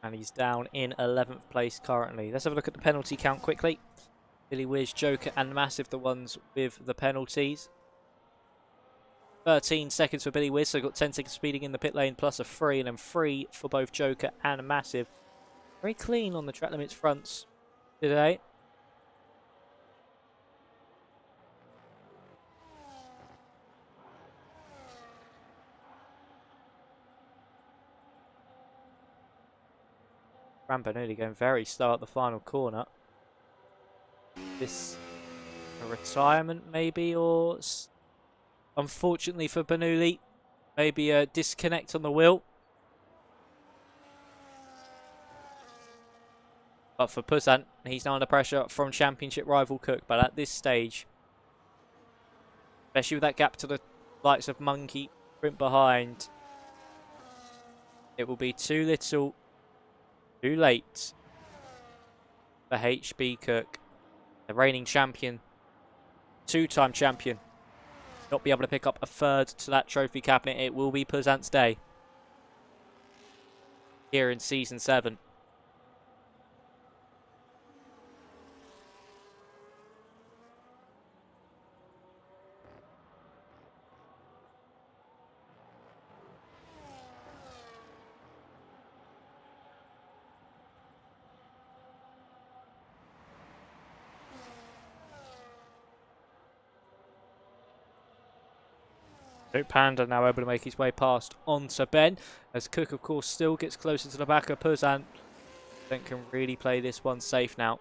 And he's down in 11th place currently. Let's have a look at the penalty count quickly. Billy Wiz, Joker and Massive, the ones with the penalties. 13 seconds for Billy Wiz, so got 10 seconds speeding in the pit lane plus a 3, and then 3 for both Joker and Massive. Very clean on the track limits fronts today. Bernoulli going very slow at the final corner. This a retirement maybe, or unfortunately for Bernoulli, maybe a disconnect on the wheel. But for Puzan, he's now under pressure from championship rival Cook. But at this stage, especially with that gap to the likes of Monkey sprint behind, it will be too little, too late for HBCooke, the reigning champion, two-time champion, not be able to pick up a third to that trophy cabinet. It will be Puzan's day here in Season 7. Panda now able to make his way past onto Ben, as Cook, of course, still gets closer to the back of Puzan. Ben can really play this one safe now.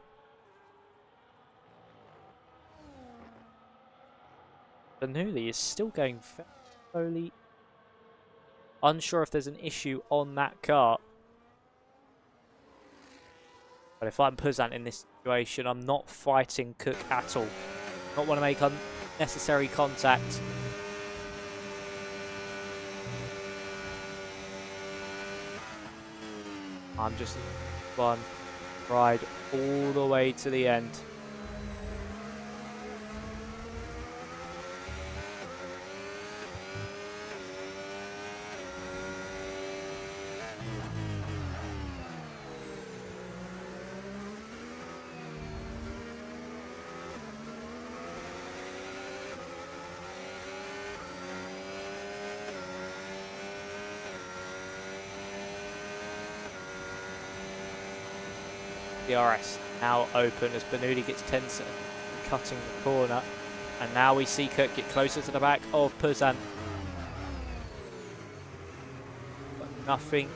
Bernoulli is still going very slowly. Unsure if there's an issue on that car. But if I'm Puzan in this situation, I'm not fighting Cook at all. Not want to make unnecessary contact. I'm just one ride all the way to the end. DRS now open as Bernoulli gets tense cutting the corner, and now we see Cook get closer to the back of Puzan, but nothing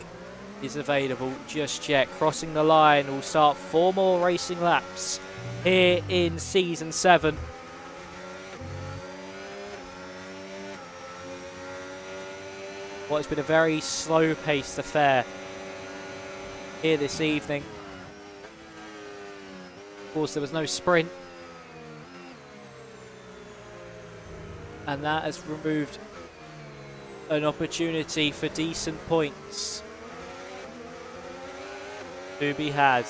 is available just yet. Crossing the line will start 4 more racing laps here in Season 7. What has been a very slow-paced affair here this evening. Of course, there was no sprint, and that has removed an opportunity for decent points to be had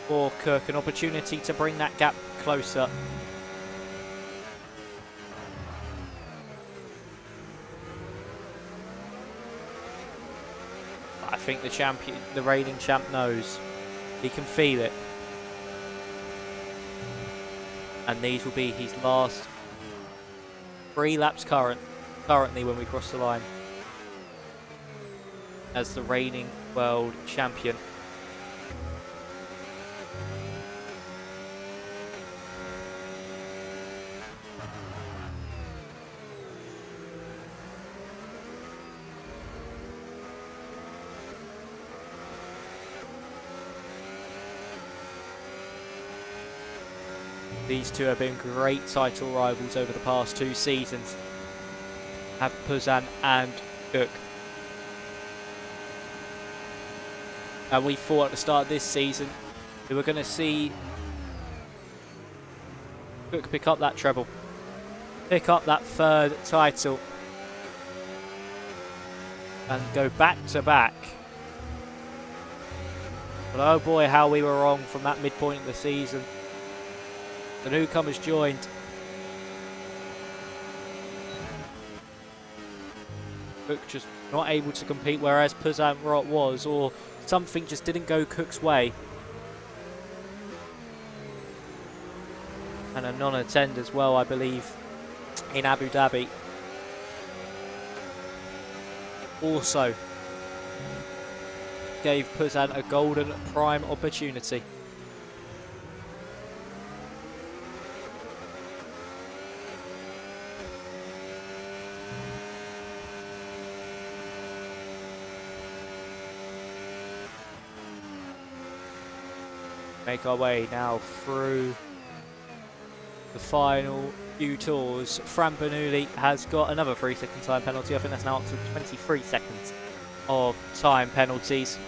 for Cook, an opportunity to bring that gap closer. I think the reigning champ knows. He can feel it. And these will be his last 3 laps currently when we cross the line as the reigning world champion. These two have been great title rivals over the past 2 seasons. Have Puzan and Cook. And we thought at the start of this season we were going to see Cook pick up that treble, pick up that 3rd title, and go back to back. But oh boy, how we were wrong from that midpoint of the season. The newcomers joined. Cook just not able to compete, whereas Puzan was, or something just didn't go Cook's way. And a non-attend as well, I believe, in Abu Dhabi. Also gave Puzan a golden prime opportunity. Make our way now through the final few tours. Fran Bernoulli has got another 3-second time penalty. I think that's now up to 23 seconds of time penalties.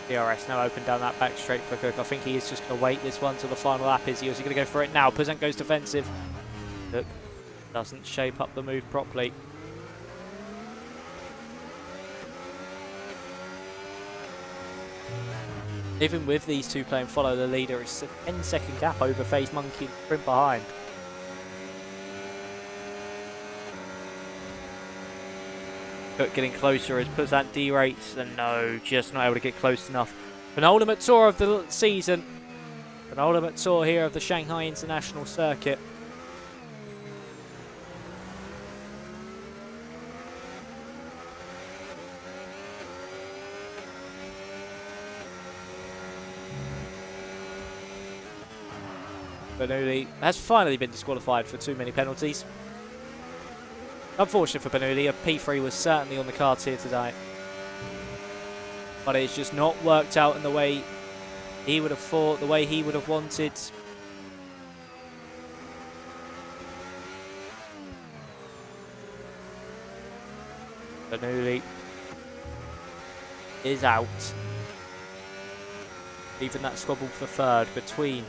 DRS now open down that back straight for Cook. I think he is just going to wait this one till the final lap. Is he going to go for it now? Puzan goes defensive. Cook doesn't shape up the move properly. Even with these two playing follow the leader, it's a 10-second gap over FaZe Monkey sprint behind. Cook getting closer as Puzan derates, and no, just not able to get close enough. Penultimate tour of the season. Penultimate tour here of the Shanghai International Circuit. Bernoulli has finally been disqualified for too many penalties. Unfortunate for Bernoulli, a P3 was certainly on the cards here today. But it's just not worked out in the way he would have thought, the way he would have wanted. Bernoulli is out. Even that squabble for third between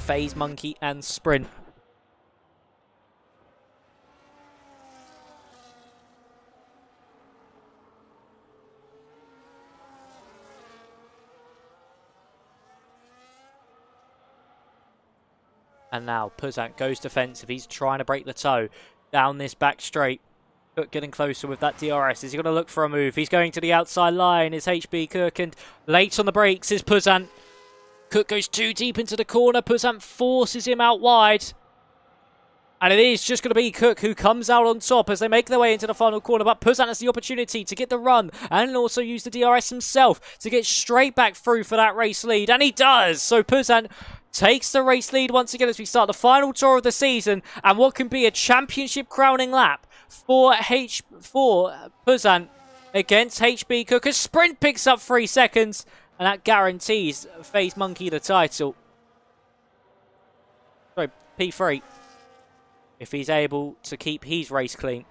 FaZe Monkey and Sprint. And now Puzan goes defensive. He's trying to break the toe down this back straight. Cook getting closer with that DRS. Is he going to look for a move? He's going to the outside line. It's HBCooke, and late on the brakes is Puzan. Cook goes too deep into the corner. Puzan forces him out wide. And it is just going to be Cook who comes out on top as they make their way into the final corner. But Puzan has the opportunity to get the run and also use the DRS himself to get straight back through for that race lead. And he does. So Puzan takes the race lead once again as we start the final tour of the season. And what can be a championship crowning lap for Puzan against HBCooke. As Sprint picks up 3 seconds. And that guarantees FaZe Monkey the title. Sorry, P3. If he's able to keep his race clean.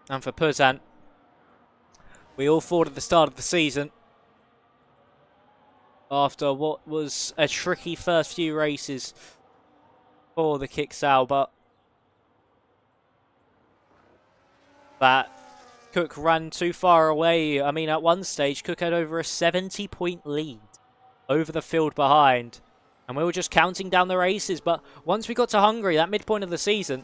And for Puzan, we all thought at the start of the season, after what was a tricky first few races for the Kicksal, but that Cook ran too far away. I mean, at one stage, Cook had over a 70-point lead over the field behind. And we were just counting down the races. But once we got to Hungary, that midpoint of the season,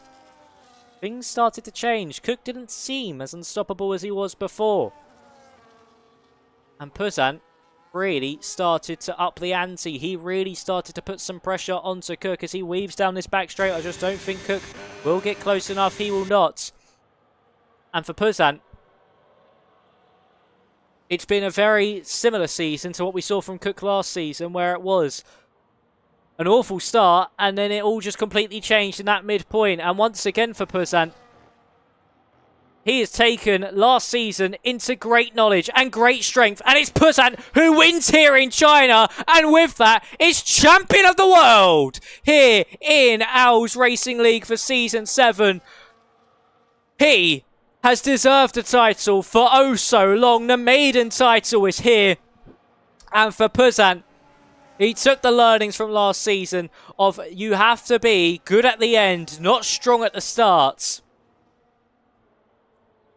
things started to change. Cook didn't seem as unstoppable as he was before. And Puzan really started to up the ante. He really started to put some pressure onto Cook as he weaves down this back straight. I just don't think Cook will get close enough. He will not. And for Puzan, it's been a very similar season to what we saw from Cook last season, where it was an awful start and then it all just completely changed in that midpoint. And once again for Puzan, he has taken last season into great knowledge and great strength. And it's Puzan who wins here in China. And with that, is champion of the world here in OWLS Racing League for Season 7. He has deserved the title for oh so long. The maiden title is here. And for Puzant, he took the learnings from last season of you have to be good at the end, not strong at the start.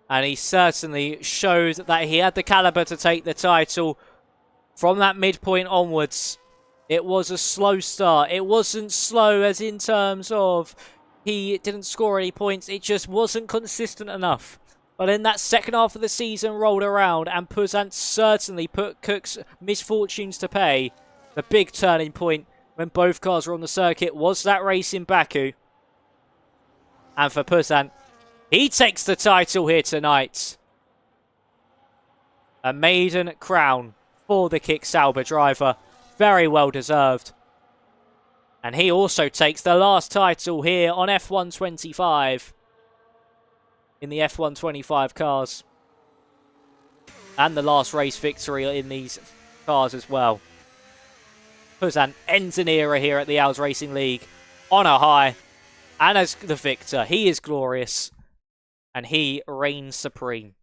And he certainly showed that he had the caliber to take the title from that midpoint onwards. It was a slow start. It wasn't slow as in terms of he didn't score any points. It just wasn't consistent enough. But then that second half of the season rolled around and Puzant certainly put Cook's misfortunes to pay. The big turning point when both cars were on the circuit was that race in Baku. And for Puzant, he takes the title here tonight. A maiden crown for the Kick Sauber driver. Very well deserved. And he also takes the last title here on F125. In the F125 cars. And the last race victory in these cars as well. Puzant ends an era here at the OWLS Racing League on a high. And as the victor, he is glorious. And he reigns supreme.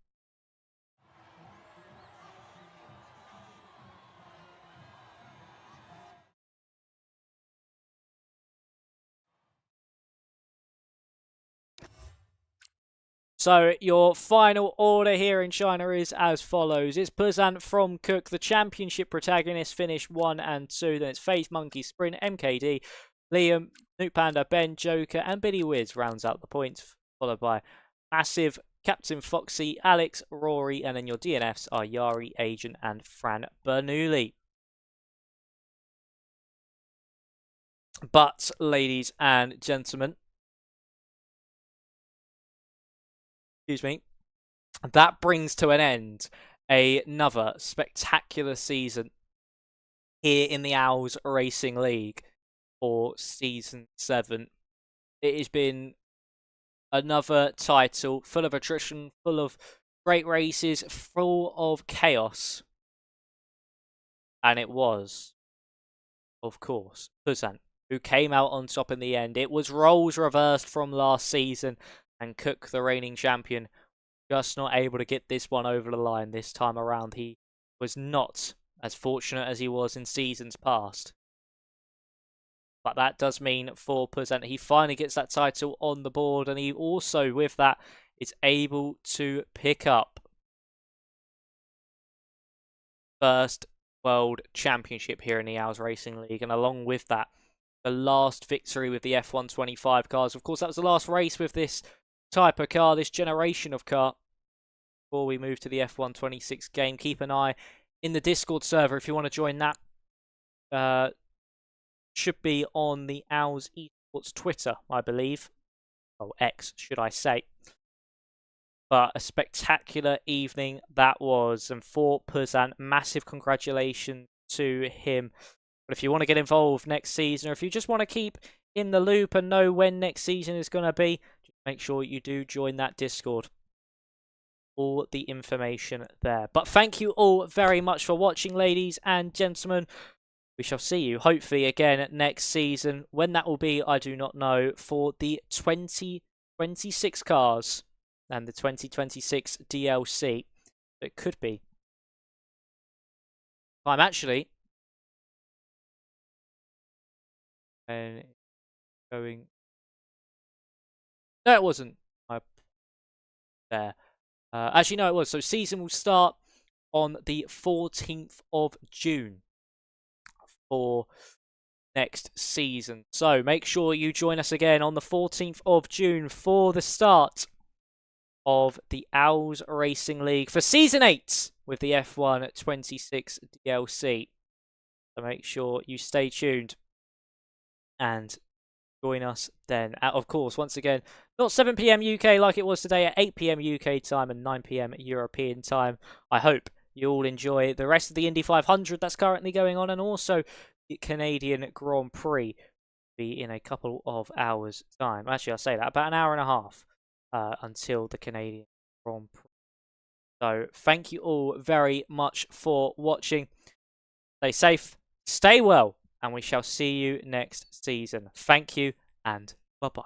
So your final order here in China is as follows. It's Puzant from Cook, the championship protagonist, finished 1 and 2. Then it's Faith, Monkey, Sprint, MKD, Liam, Nuke Panda, Ben, Joker, and Billy Wiz rounds out the points, followed by Massive, Captain Foxy, Alex, Rory, and then your DNFs are Yari, Agent, and Fran Bernoulli. But, ladies and gentlemen, excuse me, that brings to an end another spectacular season here in the OWLS Racing League for Season 7. It has been another title full of attrition, full of great races, full of chaos. And it was, of course, Puzant who came out on top in the end. It was roles reversed from last season. And Cook, the reigning champion, just not able to get this one over the line this time around. He was not as fortunate as he was in seasons past. But that does mean for Puzant, he finally gets that title on the board. And he also, with that, is able to pick up first World Championship here in the OWLS Racing League. And along with that, the last victory with the F125 cars. Of course, that was the last race with this type of car, this generation of car. Before we move to the F126 game, keep an eye in the Discord server if you want to join that. Should be on the OWLS Esports Twitter, I believe. Oh, X, should I say. But a spectacular evening that was. And for Puzant, massive congratulations to him. But if you want to get involved next season, or if you just want to keep in the loop and know when next season is going to be, make sure you do join that Discord. All the information there. But thank you all very much for watching, ladies and gentlemen. We shall see you, hopefully, again next season. When that will be, I do not know, for the 2026 cars and the 2026 DLC. It could be. I'm actually going... No, it wasn't. There. Actually, no, it was. So season will start on the 14th of June for next season. So make sure you join us again on the 14th of June for the start of the OWLS Racing League for Season 8 with the F1 26 DLC. So make sure you stay tuned and join us then. Of course, once again, not 7 PM UK like it was today, at 8 PM UK time and 9 PM European time. I hope you all enjoy the rest of the Indy 500 that's currently going on, and also the Canadian Grand Prix be in a couple of hours time. Actually, I'll say that, about an hour and a half until the Canadian Grand Prix. So thank you all very much for watching. Stay safe, stay well, and we shall see you next season. Thank you, and bye-bye.